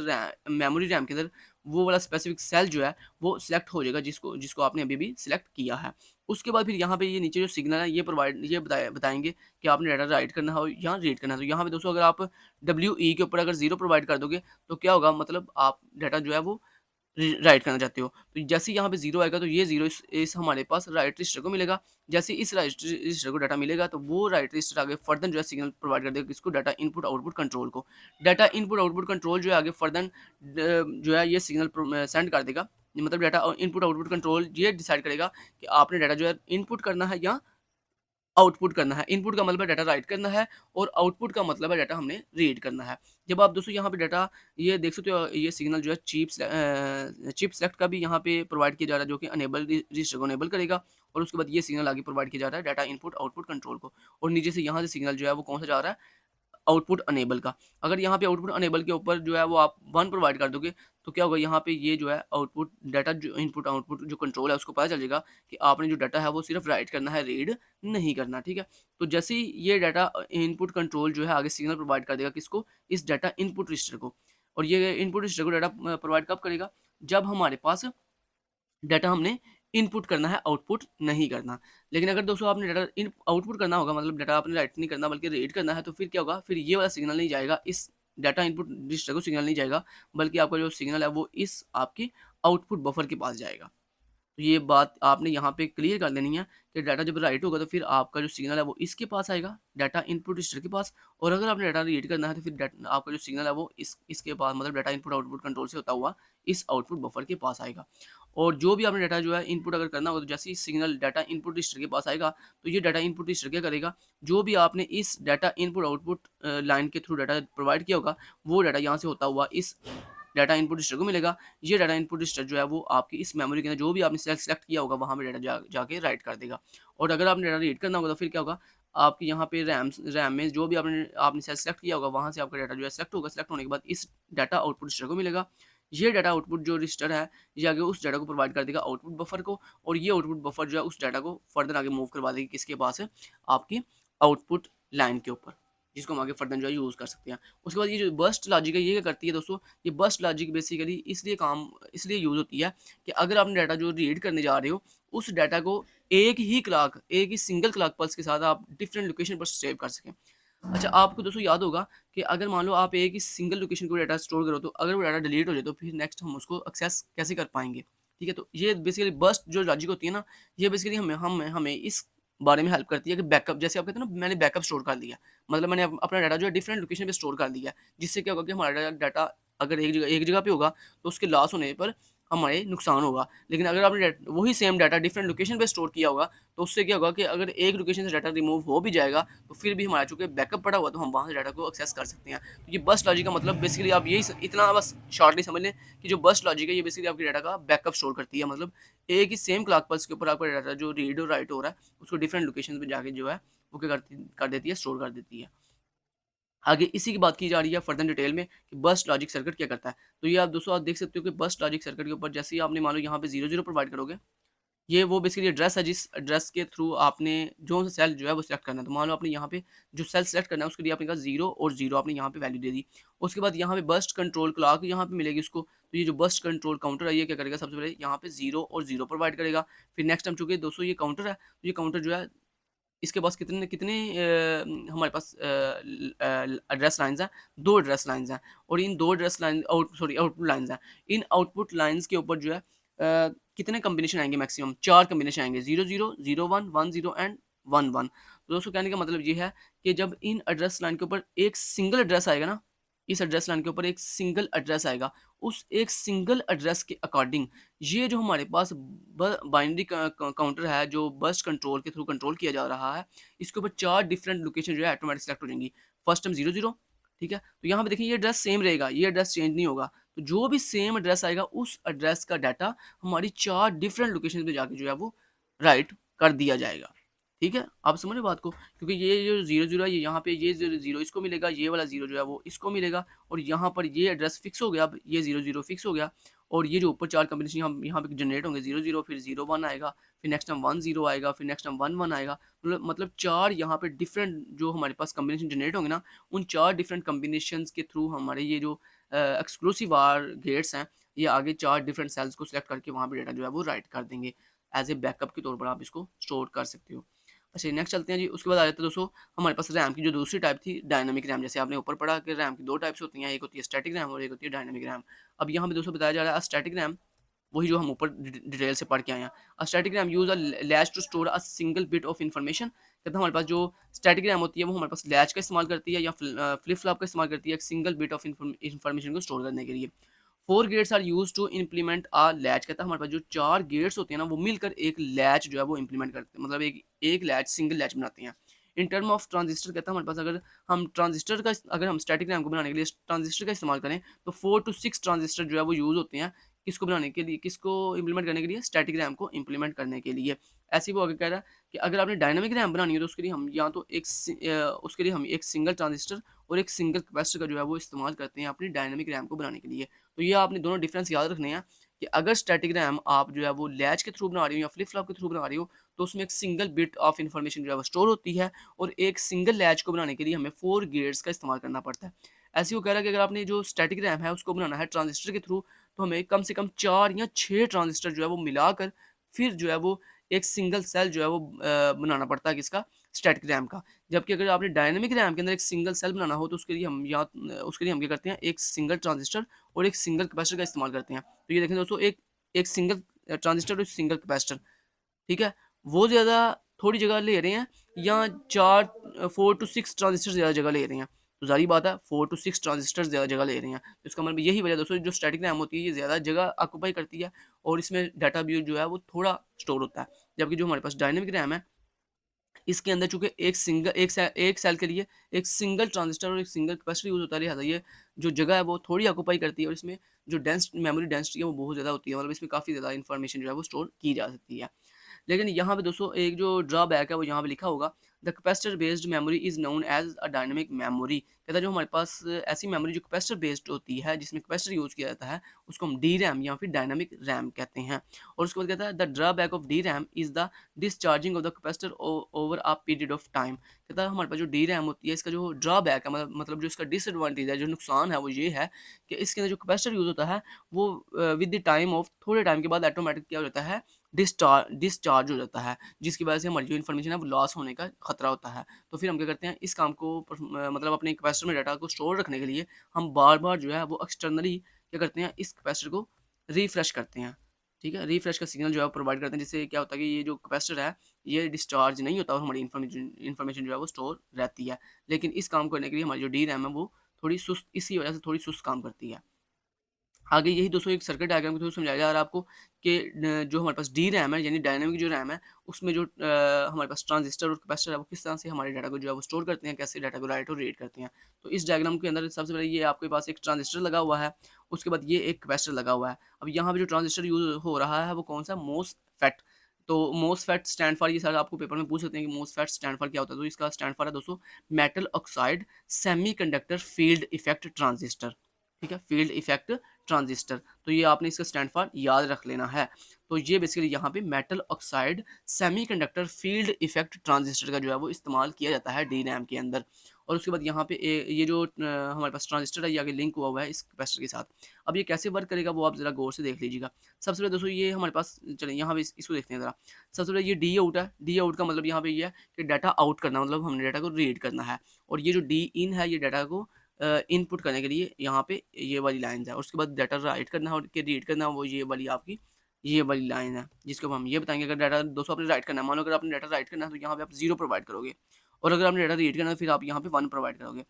मेमोरी रैम के अंदर वो वाला स्पेसिफिक सेल जो है वो सिलेक्ट हो जाएगा जिसको जिसको आपने अभी सिलेक्ट किया है। उसके बाद फिर यहाँ पे ये नीचे जो सिग्नल है ये बताएँगे कि आपने डाटा राइट करना हो या रीड करना है। तो यहाँ पे दोस्तों अगर आप WE के ऊपर अगर 0 प्रोवाइड कर दोगे तो क्या होगा, मतलब आप डाटा जो है वो राइट करना चाहते हो। तो जैसे ही यहाँ पे 0 आएगा तो ये 0 इस हमारे पास राइट रजिस्टर को मिलेगा। जैसे इस राइट रजिस्टर को डाटा मिलेगा तो वो राइट रजिस्टर आगे फर्दर जो है सिग्नल प्रोवाइड कर देगा किसको, डाटा इनपुट आउटपुट कंट्रोल को। डाटा इनपुट आउटपुट कंट्रोल जो है आगे फर्दर जो है ये सिग्नल सेंड कर देगा। मतलब डाटा इनपुट आउटपुट कंट्रोल ये डिसाइड करेगा कि आपने डाटा जो है इनपुट करना है या आउटपुट करना है। इनपुट का मतलब है डाटा राइट करना है और आउटपुट का मतलब है डाटा हमने रीड करना है। जब आप दोस्तों यहाँ पे डाटा ये देख सकते हो, ये सिग्नल जो है चिप सेलेक्ट का भी यहाँ पे प्रोवाइड किया जा रहा है जो कि अनेबल रजिस्टर को अनेबल करेगा, और उसके बाद ये सिग्नल आगे प्रोवाइड किया जा रहा है डाटा इनपुट आउटपुट कंट्रोल को, और नीचे से यहाँ से सिग्नल जो है वो कौन सा जा रहा है, आउटपुट अनेबल का। अगर यहाँ पे आउटपुट अनेबल के ऊपर जो है वो आप 1 प्रोवाइड कर दोगे तो क्या होगा, यहाँ पे ये जो है आउटपुट डाटा जो इनपुट आउटपुट जो कंट्रोल है उसको पता चल जाएगा कि आपने जो डाटा है वो सिर्फ राइट करना है, रीड नहीं करना, ठीक है। तो जैसे ही ये डाटा इनपुट कंट्रोल जो है आगे सिग्नल प्रोवाइड कर देगा किसको, इस डाटा इनपुट रजिस्टर को। और ये इनपुट रजिस्टर को डाटा प्रोवाइड कब करेगा, जब हमारे पास डाटा हमने इनपुट करना है, आउटपुट नहीं करना। लेकिन अगर दोस्तों आपने डाटा इन आउटपुट करना होगा, मतलब डाटा आपने राइट नहीं करना बल्कि रीड करना है, तो फिर क्या होगा, फिर ये वाला सिग्नल नहीं जाएगा, इस डाटा इनपुट रजिस्टर को सिग्नल नहीं जाएगा, बल्कि आपका जो सिग्नल है वो इस आपकी आउटपुट बफर के पास जाएगा। तो ये बात आपने यहाँ पे क्लियर कर लेनी है कि डाटा जब राइट होगा तो फिर आपका जो सिग्नल है वो इसके पास आएगा, डाटा इनपुट रजिस्टर के पास, और अगर आपने डाटा रीड करना है तो फिर आपका जो सिग्नल है वो इसके पास, मतलब डाटा इनपुट आउटपुट कंट्रोल से होता हुआ इस आउटपुट बफर के पास आएगा। और जो भी आपने डाटा जो है इनपुट अगर करना होगा तो जैसे ही सिग्नल डाटा इनपुट रजिस्टर के पास आएगा तो ये डाटा इनपुट रजिस्टर क्या करेगा, जो भी आपने इस डाटा इनपुट आउटपुट लाइन के थ्रू डाटा प्रोवाइड किया होगा वो डाटा यहाँ से होता हुआ इस डाटा इनपुट रजिस्टर को मिलेगा। ये डाटा इनपुट रजिस्टर जो है वो आपकी इस मेमोरी के अंदर जो भी आपने सेलेक्ट किया होगा वहाँ पे डाटा जाके राइट कर देगा। और अगर आपने डाटा रीड करना होगा तो फिर क्या होगा, आपके यहाँ पे रैम में जो भी आपने आपने सेलेक्ट किया होगा वहाँ से आपका डाटा जो है सेलेक्ट होगा। सेलेक्ट होने के बाद इस डाटा आउटपुट रजिस्टर को मिलेगा। ये डाटा आउटपुट जो रजिस्टर है ये आगे उस डाटा को प्रोवाइड कर देगा आउटपुट बफर को, और ये आउटपुट बफर जो है उस डाटा को फर्दर आगे मूव करवा देगी किसके पास है, आपकी आउटपुट लाइन के ऊपर, जिसको हम आगे फर्दर जो है यूज़ कर सकते हैं। उसके बाद ये जो बर्स्ट लॉजिक है ये क्या करती है दोस्तों, ये बर्स्ट लॉजिक बेसिकली इसलिए यूज़ होती है कि अगर आपने डाटा जो रीड करने जा रहे हो उस डाटा को एक ही सिंगल क्लॉक पल्स के साथ आप डिफरेंट लोकेशन पर सेव कर सकें। अच्छा, आपको दोस्तों याद होगा कि अगर मान लो आप एक ही सिंगल लोकेशन को डाटा स्टोर करो तो अगर वो डाटा डिलीट हो जाए तो फिर नेक्स्ट हम उसको एक्सेस कैसे कर पाएंगे, ठीक है। तो ये बेसिकली बर्स्ट जो लॉजिक होती है ना, ये बेसिकली हमें इस बारे में हेल्प करती है कि बैकअप, जैसे आप कहते हैं ना मैंने बैकअप स्टोर कर लिया, मतलब मैंने अपना डाटा जो है डिफरेंट लोकेशन पे स्टोर कर लिया, जिससे क्या होगा कि हमारा डाटा अगर एक जगह पे होगा तो उसके लॉस होने पर हमारे नुकसान होगा। लेकिन अगर आपने वही सेम डाटा डिफरेंट लोकेशन पे स्टोर किया होगा तो उससे क्या होगा कि अगर एक लोकेशन से डाटा रिमूव हो भी जाएगा तो फिर भी हमारा चूंकि बैकअप पड़ा हुआ तो हम वहाँ से डाटा को एक्सेस कर सकते हैं। तो ये बर्स्ट लॉजिक का मतलब बेसिकली आप यही इतना बस शॉर्टली समझ लें कि जो बर्स्ट लॉजिक है ये बेसिकली आपके डाटा का बैकअप स्टोर करती है, मतलब एक ही सेम क्लॉक पल्स के ऊपर आपका डाटा जो रीड और राइट हो रहा है उसको डिफरेंट लोकेशन पे जाके जो है वो क्या कर देती है, स्टोर कर देती है। आगे इसी की बात की जा रही है फर्दर डिटेल में कि बर्स्ट लॉजिक सर्किट क्या करता है। तो ये आप दोस्तों आप देख सकते हो कि बर्स्ट लॉजिक सर्किट के ऊपर जैसे ही आपने मान लो यहाँ पे 0 प्रोवाइड करोगे, ये वो बेसिकली एड्रेस है जिस एड्रेस के थ्रू आपने जो सा सेल जो है वो सिलेक्ट करना है। तो मान लो आपने यहाँ पे जो सेल सेलेक्ट करना है उसके लिए आपने कहा 0 और 0 आपने यहाँ पे वैल्यू दे दी। उसके बाद यहाँ पे बर्स्ट कंट्रोल क्लॉक यहाँ पे मिलेगी उसको, तो ये जो बर्स्ट कंट्रोल काउंटर है ये क्या करेगा, सबसे पहले यहाँ पे 0 और 0 प्रोवाइड करेगा। फिर नेक्स्ट टाइम चूंकि दोस्तों ये काउंटर है तो ये काउंटर जो है इसके पास कितने कितने हमारे पास एड्रेस लाइन्स हैं, 2 एड्रेस लाइन्स हैं, और इन 2 एड्रेस लाइन आउटपुट लाइन्स हैं। इन आउटपुट लाइन्स के ऊपर जो है कितने कॉम्बिनेशन आएंगे, मैक्सिमम 4 कॉम्बिनेशन आएंगे, 0 0 0 1 1 0 एंड 1 1। तो दोस्तों कहने का मतलब ये है कि जब इन एड्रेस लाइन के ऊपर एक सिंगल एड्रेस आएगा ना, इस एड्रेस लाइन के ऊपर एक सिंगल एड्रेस आएगा, उस एक सिंगल एड्रेस के अकॉर्डिंग ये जो हमारे पास बाइनरी काउंटर है जो बर्स्ट कंट्रोल के थ्रू कंट्रोल किया जा रहा है, इसके ऊपर 4 डिफरेंट लोकेशन जो है ऑटोमेटिक सेलेक्ट हो जाएंगी। फर्स्ट टाइम 0 0, ठीक है। तो यहाँ पे देखिए ये एड्रेस सेम रहेगा, ये एड्रेस चेंज नहीं होगा। तो जो भी सेम एड्रेस आएगा उस एड्रेस का डाटा हमारी 4 डिफरेंट लोकेशन पे जाके जो है वो राइट कर दिया जाएगा, ठीक है। आप समझ रहे बात को, क्योंकि ये जो 0 0 है ये यहाँ पे ये 0 0 इसको मिलेगा, ये वाला 0 जो है वो इसको मिलेगा, और यहाँ पर ये एड्रेस फिक्स हो गया, अब ये 0 0 फिक्स हो गया। और ये जो ऊपर 4 कॉम्बिनेशन यहाँ पे जनरेट होंगे 0-0, फिर 0-1 आएगा, फिर नेक्स्ट टाइम 1-0 आएगा, फिर नेक्स्ट टाइम 1-1 आएगा। मतलब 4 यहाँ पे डिफरेंट जो हमारे पास कॉम्बिनेशन जनरेट होंगे ना, उन 4 डिफरेंट कॉम्बिनेशंस के थ्रू हमारे ये जो एक्सक्लूसिव आर गेट्स हैं, ये आगे 4 डिफरेंट सेल्स को सिलेक्ट करके वहाँ पे डेटा जो है वो राइट कर देंगे। एज़ ए बैकअप के तौर पर आप इसको स्टोर कर सकते हो। अच्छा नेक्स्ट चलते हैं जी, उसके बाद आ जाते हैं दोस्तों हमारे पास रैम की जो दूसरी टाइप थी डायनामिक रैम। जैसे आपने ऊपर पढ़ा कि रैम की 2 टाइप्स होती हैं, एक होती है स्टैटिक रैम और एक होती है डायनामिक रैम। अब यहाँ पे दोस्तों बताया जा रहा है स्टैटिक रैम, वही जो हम ऊपर डिटेल से पढ़ के आए हैं। A static RAM use a latch to store a single bit of information. कहते हैं हमारे पास जो स्टैटिक रैम होती है वो हमारे पास लैच का इस्तेमाल करती है या फ्लिप फ्लॉप का इस्तेमाल करती है एक सिंगल बिट ऑफ इन्फॉर्मेशन को स्टोर करने के लिए। 4 gates are used to implement a latch. कहता है हमारे पास जो 4 गेट्स होते हैं ना वो मिलकर एक लैच जो है वो इम्प्लीमेंट करते हैं, मतलब एक लैच सिंगल लैच बनाते हैं। इन टर्म ऑफ ट्रांजिस्टर कहता है हमारे पास अगर हम स्टैटिक रैम को बनाने के लिए ट्रांजिस्टर का इस्तेमाल करें तो 4 टू 6 ट्रांजिस्टर जो है वो यूज़ होते हैं। किसको बनाने के लिए, किसको इम्प्लीमेंट करने के लिए, स्टैटिक रैम को इम्प्लीमेंट करने के लिए। ऐसे ही वो आगे कह रहा है कि अगर आपने डायनामिक रैम बनानी है तो उसके लिए हम या तो उसके लिए हम एक सिंगल ट्रांजिस्टर और एक सिंगल कैपेसिटर का जो है वो इस्तेमाल करते हैं अपनी डायनामिक रैम को बनाने के लिए। तो ये आपने दोनों डिफरेंस याद रखने हैं कि अगर स्टैटिक रैम आप जो है वो लैच के थ्रू बना रही हो या फ्लिप फ्लॉप के थ्रू बना रही हो तो उसमें एक सिंगल बिट ऑफ इन्फॉर्मेशन जो है वो स्टोर होती है, और एक सिंगल लैच को बनाने के लिए हमें 4 गेट्स का इस्तेमाल करना पड़ता है। ऐसे ही वो कह रहा है कि अगर आपने जो स्टैटिक रैम है उसको बनाना है ट्रांजिस्टर के थ्रू तो हमें कम से कम 4 या 6 ट्रांजिस्टर जो है वो मिलाकर फिर जो है वो एक सिंगल सेल जो है वो बनाना पड़ता है किसका, स्टैटिक रैम का। जबकि अगर आपने डायनामिक रैम के अंदर एक सिंगल सेल बनाना हो तो उसके लिए हम क्या करते हैं, एक सिंगल ट्रांजिस्टर और एक सिंगल कैपेसिटर का इस्तेमाल करते हैं। तो ये देखें दोस्तों, एक एक सिंगल ट्रांजिस्टर और एक सिंगल कैपेसिटर, ठीक है? वो ज़्यादा थोड़ी जगह ले रहे हैं या 4 टू 6 ट्रांजिस्टर ज़्यादा जगह ले रहे हैं? तो ज़ाहिर बात है 4 टू 6 ट्रांजिस्टर ज़्यादा जगह ले रहे हैं। तो इसका मतलब यही वजह दोस्तों जो स्टैटिक रैम होती है ये ज़्यादा जगह ऑक्यूपाई करती है और इसमें डाटा भी जो है वो थोड़ा स्टोर होता है। जबकि जो हमारे पास डायनामिक रैम है इसके अंदर चूँकि एक सेल के लिए एक सिंगल ट्रांजिस्टर और एक सिंगल कैपेसिटर यूज़ होता है, लिहाज़ा ये जो जगह है वो थोड़ी ऑक्यूपाई करती है और इसमें जो मेमोरी डेंसिटी है वो बहुत ज़्यादा होती है, मतलब इसमें काफ़ी ज़्यादा इन्फॉर्मेशन जो है वो स्टोर की जा सकती है। लेकिन यहाँ पे दोस्तों एक जो ड्रॉबैक है वो यहाँ पे लिखा होगा, the capacitor based memory is known as a dynamic memory. कहता है जो हमारे पास ऐसी मेमोरी जो कैपेसिटर बेस्ड होती है जिसमें कैपेसिटर यूज़ किया जाता है उसको हम डी रैम या फिर डायनामिक रैम कहते हैं। और उसके बाद कहता है the drawback of D RAM is the discharging of the capacitor over a period of time. कहता है हमारे पास जो डी रैम होती है इसका जो ड्रॉबैक है, मतलब जो इसका डिसएडवांटेज है, जो नुकसान है वो ये है कि इसके अंदर जो कैपेसिटर यूज़ होता है वो विद द टाइम ऑफ थोड़े टाइम के बाद ऑटोमेटिक क्या हो जाता है, डिस्चार्ज हो जाता है, जिसकी वजह से हमारी जो इन्फॉर्मेशन है वो लॉस होने का खतरा होता है। तो फिर हम क्या करते हैं, इस काम को मतलब अपने कैपेसिटर में डाटा को स्टोर रखने के लिए हम बार-बार जो है वो एक्सटर्नली क्या करते हैं, इस कैपेसिटर को रिफ्रेश करते हैं। ठीक है? रिफ्रेश का सिग्नल जो है वो प्रोवाइड करते हैं, जिससे क्या होता है कि ये जो कैपेसिटर है ये डिस्चार्ज नहीं होता और हमारी इन्फॉर्मेशन जो है वो स्टोर रहती है। लेकिन इस काम को करने के लिए हमारी जो डी रैम है वो थोड़ी सुस्त, इसी वजह से थोड़ी सुस्त काम करती है। आगे यही दोस्तों एक सर्किट डायग्राम के थ्रू समझाया जा रहा है आपको कि जो हमारे पास डी रैम है यानी डायनामिक जो रैम है उसमें जो हमारे पास ट्रांजिस्टर और कैपेसिटर है वो किस तरह से हमारे डाटा को जो है वो स्टोर करते हैं, कैसे डाटा को राइट और रीड करते हैं। तो इस डायग्राम के अंदर सबसे पहले ये आपके पास एक ट्रांजिस्टर लगा हुआ है, उसके बाद ये एक कैपेसिटर लगा हुआ है। अब यहाँ पे जो ट्रांजिस्टर यूज हो रहा है वो कौन सा, मोसफेट। तो मोसफेट स्टैंड फॉर, ये सारा आपको पेपर में पूछ सकते हैं कि मोसफेट स्टैंड फॉर क्या होता है। तो इसका स्टैंड फॉर है दोस्तों metal oxide semiconductor field effect transistor. ठीक है, फील्ड इफेक्ट ट्रांजिस्टर। तो ये आपने इसका स्टैंड फॉर याद रख लेना है। तो ये बेसिकली यहाँ पे metal oxide semiconductor field effect transistor का जो है वो इस्तेमाल किया जाता है डी रैम के अंदर। और उसके बाद यहाँ पे ये जो हमारे पास ट्रांजिस्टर है ये आगे लिंक हुआ हुआ है इस कैपेसिटर के साथ। अब ये कैसे वर्क करेगा वो आप जरा गौर से देख लीजिएगा। सबसे पहले दोस्तों ये हमारे पास, चलिए यहाँ पे इसको देखते हैं जरा। सबसे पहले ये डी आउट है। डी आउट का मतलब यहाँ पे ये है कि डाटा आउट करना, मतलब हमने डाटा को रीड करना है। और ये जो डी इन है ये डाटा को इनपुट करने के लिए यहाँ पे ये वाली लाइन है। और उसके बाद डाटा राइट करना है और के रीड करना है वो ये वाली आपकी ये वाली लाइन है, जिसको हम ये बताएंगे। अगर डाटा दोस्तों आपने राइट करना है, मान लो अगर आपने डाटा राइट करना है तो यहाँ पे आप 0 प्रोवाइड करोगे, और अगर आपने डाटा रीड करना है फिर आप यहाँ पे 1 प्रोवाइड करोगे।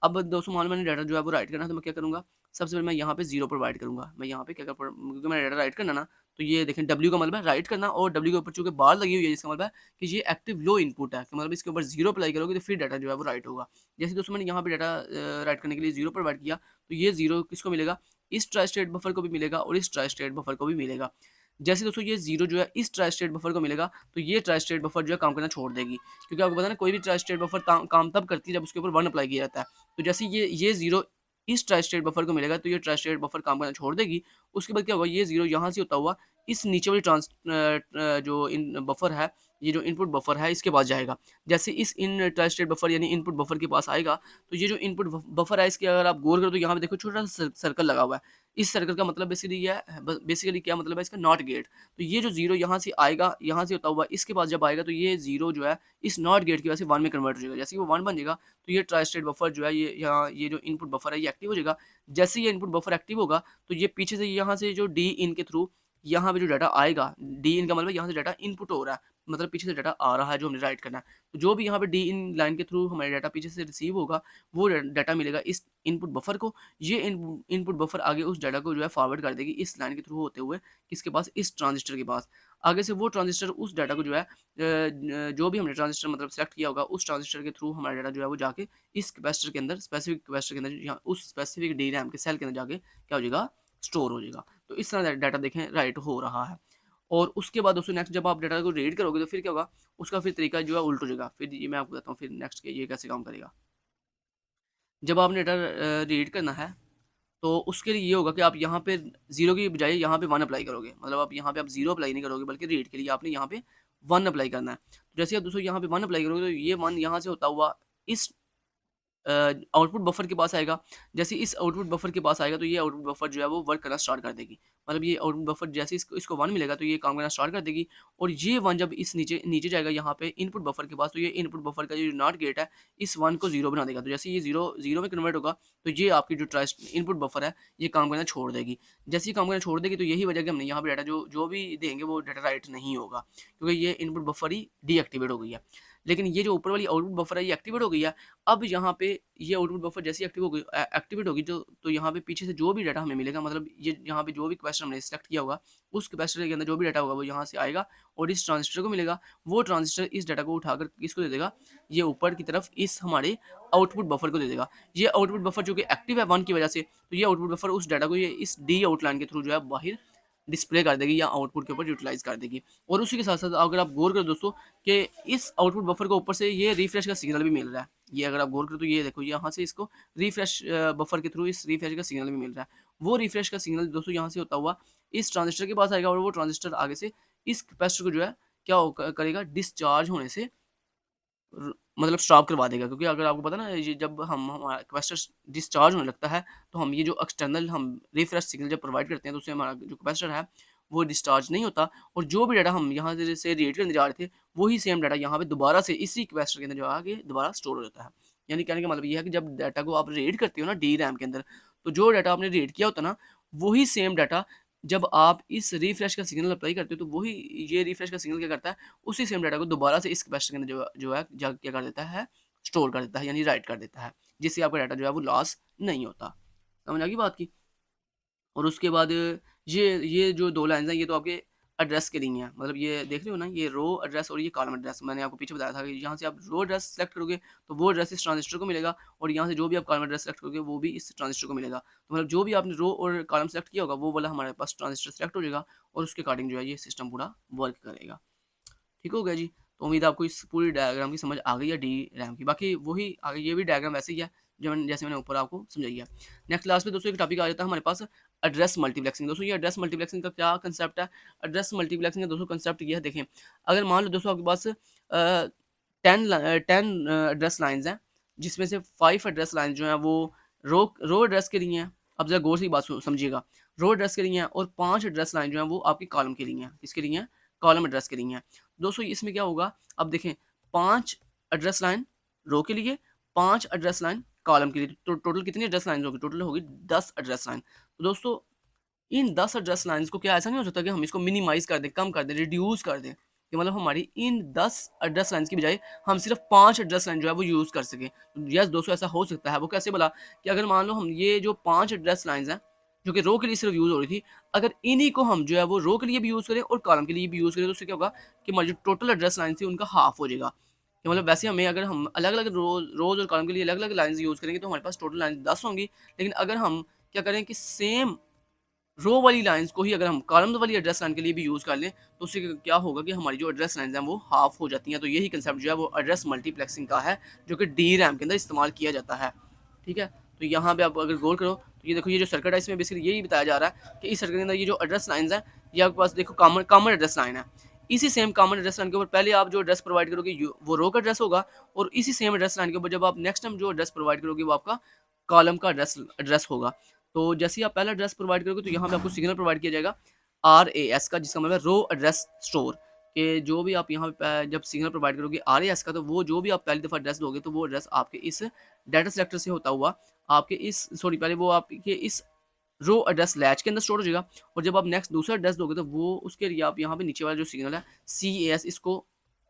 अब दोस्तों मान लो मैंने डाटा जो है वो राइट करना है तो मैं क्या करूँगा, सबसे पहले मैं यहाँ पे 0 प्रोवाइड करूँगा। मैं यहाँ पे क्या क्योंकि मैंने डाटा राइट करना ना, तो ये देखें W का मतलब है राइट करना, और W के ऊपर चूँकि बार लगी हुई है जिसका मतलब है कि ये एक्टिव लो इनपुट है, कि मतलब इसके ऊपर 0 अप्लाई करोगे तो फिर डाटा जो है वो राइट होगा। जैसे दोस्तों मैंने यहाँ पे डाटा राइट करने के लिए 0 प्रोवाइड किया तो ये 0 किसको मिलेगा, इस ट्राई स्टेट बफर को भी मिलेगा और इस ट्राई स्टेट बफर को भी मिलेगा। जैसे दोस्तों ये 0 जो है इस ट्राई स्टेट बफर को मिलेगा तो ये ट्राई स्टेट बफर जो है काम करना छोड़ देगी, क्योंकि आपको पता है ना कोई भी ट्राई स्टेट बफर काम तब करती है जब उसके ऊपर 1 अप्लाई किया जाता है। तो जैसे ये 0 इस ट्राई स्टेट बफर को मिलेगा तो ये ट्राई स्टेट बफर काम करना छोड़ देगी। उसके बाद क्या होगा, ये 0 यहाँ से होता हुआ इस नीचे वाली जो इन बफर है, ये जो इनपुट बफर है इसके पास जाएगा। जैसे इस इन ट्राई स्टेट बफर यानी इनपुट बफर के पास आएगा, तो ये जो इनपुट बफर है इसके अगर आप गौर करो तो यहाँ पे देखो छोटा-सा सर्कल लगा हुआ है। इस सर्कल का मतलब बेसिकली ये है, बेसिकली क्या मतलब है इसका, नॉट गेट। तो ये जो 0 यहाँ से आएगा, यहाँ से होता हुआ इसके पास जब आएगा तो ये 0 जो है इस नॉट गेट की वजह से 1 में कन्वर्ट हो जाएगा। जैसे ही वो 1 बन जाएगा तो ये ट्राई स्टेट बफर जो है ये यहाँ ये जो इनपुट बफर है ये एक्टिव हो जाएगा। जैसे ही ये इनपुट बफर एक्टिव होगा तो ये पीछे से यहाँ से जो डी इन के थ्रू यहाँ पे जो डाटा आएगा, डी इन का मतलब यहाँ से डाटा इनपुट हो रहा है, मतलब पीछे से डाटा आ रहा है जो हमें राइट करना है। तो जो भी यहाँ पे डी इन लाइन के थ्रू हमारे डाटा पीछे से रिसीव होगा वो डाटा मिलेगा इस इनपुट बफर को। ये इनपुट बफर आगे उस डाटा को जो है फॉरवर्ड कर देगी इस लाइन के थ्रू होते हुए किसके पास, इस ट्रांजिस्टर के पास। आगे से वो ट्रांजिस्टर उस डाटा को जो है जो भी हमने ट्रांजिस्टर मतलब सेलेक्ट किया होगा उस ट्रांजिस्टर के थ्रू हमारा डाटा जो है वो जाके इस कैपेसिटर के अंदर, स्पेसिफिक कैपेसिटर के अंदर, यहाँ उस स्पेसिफिक डी रैम के सेल के अंदर जाके क्या हो जाएगा, स्टोर हो जाएगा। तो इस तरह डाटा देखें राइट हो रहा है। और उसके बाद दोस्तों नेक्स्ट जब आप डाटा को रीड करोगे तो फिर क्या होगा, उसका फिर तरीका जो है उल्ट हो जाएगा। फिर ये मैं आपको बताता हूँ फिर नेक्स्ट के ये कैसे काम करेगा। जब आपने डाटा रीड करना है तो उसके लिए ये होगा कि आप यहाँ पे 0 की बजाय यहाँ पे 1 अप्लाई करोगे। मतलब आप यहाँ पे आप 0 अप्लाई नहीं करोगे बल्कि रीड के लिए आपने यहाँ पे 1 अप्लाई करना है। तो जैसे आप दोस्तों यहाँ पे 1 अप्लाई करोगे तो ये 1 यहाँ से होता हुआ इस आउटपुट बफर के पास आएगा। जैसे इस आउटपुट बफर के पास आएगा तो ये आउटपुट बफर जो है वो वर्क करना स्टार्ट कर देगी। मतलब ये आउटपुट बफर जैसे इसको 1 मिलेगा तो ये काम करना स्टार्ट कर देगी। और ये 1 जब इस नीचे नीचे जाएगा यहाँ पे इनपुट बफर के पास, तो ये इनपुट बफर का जो नॉट गेट है इस 1 को 0 बना देगा। तो जैसे ये 0 में कन्वर्ट होगा तो ये आपकी जो इनपुट बफर है ये काम करना छोड़ देगी। जैसे ही काम करना छोड़ देगी तो यही वजह कि हमने यहाँ पे डाटा जो भी देंगे वो डाटा राइट नहीं होगा, क्योंकि ये इनपुट बफर ही डीएक्टिवेट हो गई है। लेकिन ये जो ऊपर वाली आउटपुट बफर है ये एक्टिवेट हो गई है। अब यहाँ पे ये आउटपुट बफर जैसे एक्टिव हो गई एक्टिवेट होगी तो यहाँ पे पीछे से जो भी डाटा हमें मिलेगा, मतलब ये यहाँ पे जो भी कैपेसिटर हमने सेलेक्ट किया होगा उस कैपेसिटर के अंदर जो भी डाटा होगा वो यहाँ से आएगा और इस ट्रांजिस्टर को मिलेगा। वो ट्रांजिस्टर इस डाटा को उठाकर किसको दे देगा, ये ऊपर की तरफ इस हमारे आउटपुट बफर को दे देगा। ये आउटपुट बफर जो कि एक्टिव है 1 की वजह से, तो ये आउटपुट बफर उस डाटा को ये इस डी आउटलाइन के थ्रू जो है बाहर डिस्प्ले कर देगी या आउटपुट के ऊपर यूटिलाइज कर देगी। और उसी के साथ साथ अगर आप गौर करो दोस्तों कि इस आउटपुट बफर को ऊपर से ये रिफ्रेश का सिग्नल भी मिल रहा है। ये अगर आप गौर करो तो ये देखो यहाँ से इसको रिफ्रेश बफर के थ्रू इस रिफ्रेश का सिग्नल भी मिल रहा है। वो रिफ्रेश का सिग्नल दोस्तों यहाँ से होता हुआ इस ट्रांजिस्टर के पास आएगा और वो ट्रांजिस्टर आगे से इस कैपेसिटर को जो है क्या करेगा, डिस्चार्ज होने से मतलब स्टॉप करवा देगा। क्योंकि अगर आपको पता ना ये जब हम हमारा कैपेसिटर डिस्चार्ज होने लगता है तो हम ये जो एक्सटर्नल हम रिफ्रेश सिग्नल जब प्रोवाइड करते हैं तो उससे हमारा जो कैपेसिटर है वो डिस्चार्ज नहीं होता और जो भी डाटा हम यहाँ से रीड करने जा रहे थे वही सेम डाटा यहाँ पे दोबारा से इसी कैपेसिटर के अंदर जो आगे दोबारा स्टोर हो जाता है। यानी कहने का मतलब ये है कि जब डाटा को आप रीड करते हो ना डी रैम के अंदर, तो जो डाटा आपने रीड किया होता ना वही सेम डाटा जब आप इस रिफ्रेश का सिग्नल अप्लाई करते हो तो वही ये रिफ्रेश का सिग्नल क्या करता है, उसी सेम डाटा को दोबारा से इस कैपेसिटर के अंदर जो है क्या कर देता है, स्टोर कर देता है यानी राइट कर देता है, जिससे आपका डाटा जो है वो लॉस नहीं होता। समझ आ गई बात की। और उसके बाद ये जो 2 लाइन्स हैं ये तो आपके एड्रेस के लिए हैं। मतलब ये देख रहे हो ना, ये रो एड्रेस और ये कॉलम एड्रेस। मैंने आपको पीछे बताया था कि यहाँ से आप रो एड्रेस सेलेक्ट करोगे तो वो एड्रेस इस ट्रांजिस्टर को मिलेगा और यहाँ से जो भी आप कॉलम एड्रेस सेलेक्ट करोगे वो भी इस ट्रांजिस्टर को मिलेगा। तो मतलब जो भी आपने रो और कॉलम सेलेक्ट किया होगा वो वाला हमारे पास ट्रांजिस्टर सेलेक्ट हो जाएगा और उसके अकॉर्डिंग जो है ये सिस्टम पूरा वर्क करेगा। ठीक हो गया जी। तो उम्मीद है आपको इस पूरी डायग्राम की समझ आ गई है डी रैम की। बाकी वही आगे ये भी डायग्राम वैसे ही है जैसे मैंने ऊपर आपको समझाई है। नेक्स्ट क्लास में दोस्तों एक टॉपिक आ जाता है हमारे पास एड्रेस मल्टीप्लेक्सिंग। दोस्तों ये एड्रेस मल्टीप्लेक्सिंग का क्या कंसेप्ट है, एड्रेस मल्टीप्लेक्सिंग का दोस्तों कंसेप्ट ये है, देखें अगर मान लो दोस्तों आपके पास 10 एड्रेस लाइन्स हैं जिसमें से 5 एड्रेस लाइन जो हैं वो रो एड्रेस के लिए हैं। अब जरा गौर से बात समझिएगा, रो एड्रेस के लिए हैं और 5 एड्रेस लाइन जो है वो आपकी कॉलम के लिए हैं। किसके लिए हैं, कॉलम एड्रेस के लिए हैं। दोस्तों इसमें क्या होगा, अब देखें 5 एड्रेस लाइन रो के लिए, 5 एड्रेस लाइन कॉलम के लिए, तो टोटल कितनी एड्रेस लाइन होगी, टोटल होगी 10 एड्रेस लाइन। तो दोस्तों इन 10 एड्रेस लाइन्स को क्या ऐसा नहीं हो सकता कि हम इसको मिनिमाइज कर दें, कम कर दें, रिड्यूस कर दें, कि मतलब हमारी इन 10 एड्रेस लाइन्स की बजाय हम सिर्फ 5 एड्रेस लाइन जो है वो यूज़ कर सकें। यस दोस्तों ऐसा हो सकता है। वो कैसे बोला कि अगर मान लो हम ये जो 5 एड्रेस लाइन्स हैं जो कि रो के लिए सिर्फ यूज़ हो रही थी, अगर इन्हीं को हम जो है वो रो के लिए भी यूज़ करें और कॉलम के लिए भी यूज़ करें तो उससे क्या होगा कि हमारी जो टोटल एड्रेस लाइन थी उनका हाफ हो जाएगा। कि मतलब वैसे हमें अगर हम अलग अलग रोज़ और कॉलम के लिए अलग अलग लाइन्स यूज़ करेंगे तो हमारे पास टोटल लाइन 10 होंगी। लेकिन अगर हम क्या करें कि सेम रो वाली लाइन्स को ही अगर हम कॉलम वाली एड्रेस लाइन के लिए भी यूज़ कर लें तो उससे क्या होगा कि हमारी जो एड्रेस लाइन्स हैं वो हाफ हो जाती हैं। तो यही कंसेप्ट जो है वो एड्रेस मल्टीप्लेक्सिंग का है जो कि डी रैम के अंदर इस्तेमाल किया जाता है। ठीक है, तो यहाँ पे आप अगर गौर करो तो ये देखो, ये जो सर्किट है इसमें बेसिकली यही बताया जा रहा है कि इस सर्किट के अंदर ये जो एड्रेस लाइन्स हैं, ये आपके पास देखो कॉमन एड्रेस लाइन है। इसी सेम कॉमन एड्रेस लाइन के ऊपर पहले आप जो एड्रेस प्रोवाइड करोगे वो रो का एड्रेस होगा, और इसी सेम एड्रेस लाइन के ऊपर जब आप नेक्स्ट टाइम जो एड्रेस प्रोवाइड करोगे वो आपका कॉलम का एड्रेस होगा। तो जैसे ही आप पहला एड्रेस प्रोवाइड करोगे तो यहाँ पे आपको सिग्नल प्रोवाइड किया जाएगा RAS का, जिसका मतलब है रो एड्रेस स्टोर, कि जो भी आप यहाँ पे जब सिग्नल प्रोवाइड करोगे RAS का, तो वो जो भी आप पहली दफ़ा एड्रेस दोगे तो वो एड्रेस आपके इस डाटा सेलेक्टर से होता हुआ आपके इस पहले वो आपके इस रो एड्रेस लैच के अंदर स्टोर हो जाएगा, और जब आप नेक्स्ट दूसरा एड्रेस दोगे तो वो उसके लिए आप यहाँ पे नीचे वाला जो सिग्नल है CAS, इसको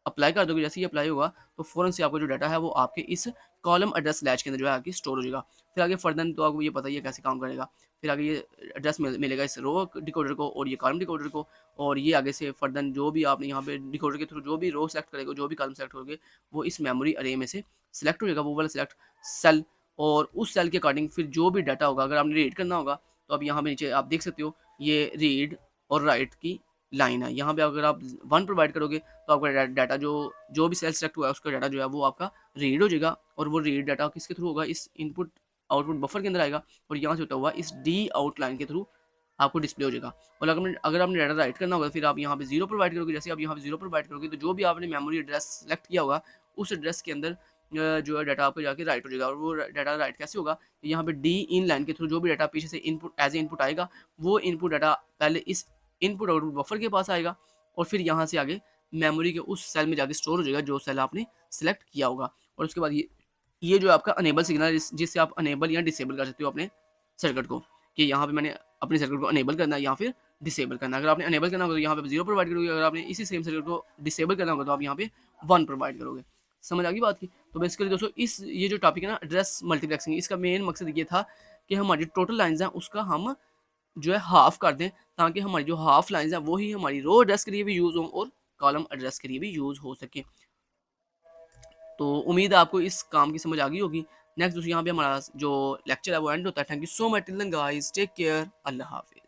अप्लाई कर दोगे। जैसे ही अप्लाई होगा तो फ़ौरन से आपका जो डाटा है वो आपके इस कॉलम एड्रेस लैच के अंदर जो है आके स्टोर हो जाएगा। फिर आगे फर्दर तो आपको ये पता ही है कैसे काम करेगा। फिर आगे ये एड्रेस मिलेगा इस रो डिकोडर को और ये कॉलम डिकोडर को, और ये आगे से फर्दर जो भी आपने यहाँ पे डिकोडर के थ्रू जो भी रो सेलेक्ट करेगा, जो भी कॉलम सेलेक्ट करोगे, वो इस मेमोरी अरे में से सिलेक्ट हो जाएगा, वो वाला सिलेक्ट सेल, और उस सेल के अकॉर्डिंग फिर जो भी डाटा होगा, अगर आपने रीड करना होगा तो अब यहाँ पे नीचे आप देख सकते हो ये रीड और राइट की लाइन है। यहाँ पे अगर आप 1 प्रोवाइड करोगे तो आपका डाटा जो भी सेल सेलेक्ट हुआ है उसका डाटा जो है वो आपका रीड हो जाएगा, और वो रीड डाटा किसके थ्रू होगा, इस इनपुट आउटपुट बफर के अंदर आएगा, और यहाँ से होता हुआ इस डी आउट लाइन के थ्रू आपको डिस्प्ले हो जाएगा। और अगर आपने डाटा राइट करना होगा तो फिर आप यहाँ पे 0 प्रोवाइड करोगे। जैसे आप यहाँ पे 0 प्रोवाइड करोगे तो जो भी आपने मेमोरी एड्रेस सेलेक्ट किया होगा उस एड्रेस के अंदर जो है डाटा आपको जाके राइट हो जाएगा। और वो डाटा राइट कैसे होगा, यहाँ पे डी इन लाइन के थ्रू जो भी डाटा पीछे से इनपुट एज ए इनपुट आएगा, वो इनपुट डाटा पहले इस इनपुट आउटपुट बफर के पास आएगा, और फिर यहाँ से आगे मेमोरी के उस सेल में जाके स्टोर हो जाएगा जो सेल आपने सेलेक्ट किया होगा। और उसके बाद ये जो आपका अनेबल सिग्नल है, जिससे आप अनेबल या डिसेबल कर सकते हो अपने सर्किट को, कि यहाँ पे मैंने अपने सर्किट को अनेबल करना है या फिर डिसेबल करना है। अगर आपने अनेबल करना होगा तो यहाँ पे 0 प्रोवाइड करोगे, अगर आपने इसी सेम सर्किट को डिसेबल करना होगा तो आप यहाँ पे 1 प्रोवाइड करोगे। समझ आ गई बात की? तो बेसिकली दोस्तों ये जो टॉपिक है ना एड्रेस मल्टीप्लेक्सिंग, इसका मेन मकसद ये था कि हमारी टोटल लाइन्स हैं उसका हम जो है हाफ कर दें, ताकि हमारी जो हाफ लाइन्स हैं वही हमारी रो एड्रेस के लिए भी यूज़ हों और कॉलम एड्रेस के लिए भी यूज़ हो सके। तो उम्मीद है आपको इस काम की समझ आ गई होगी। नेक्स्ट दोस्तों यहाँ पे हमारा जो लेक्चर है वो एंड होता है। Thank you so much till then guys, take care, अल्लाह हाफिज़।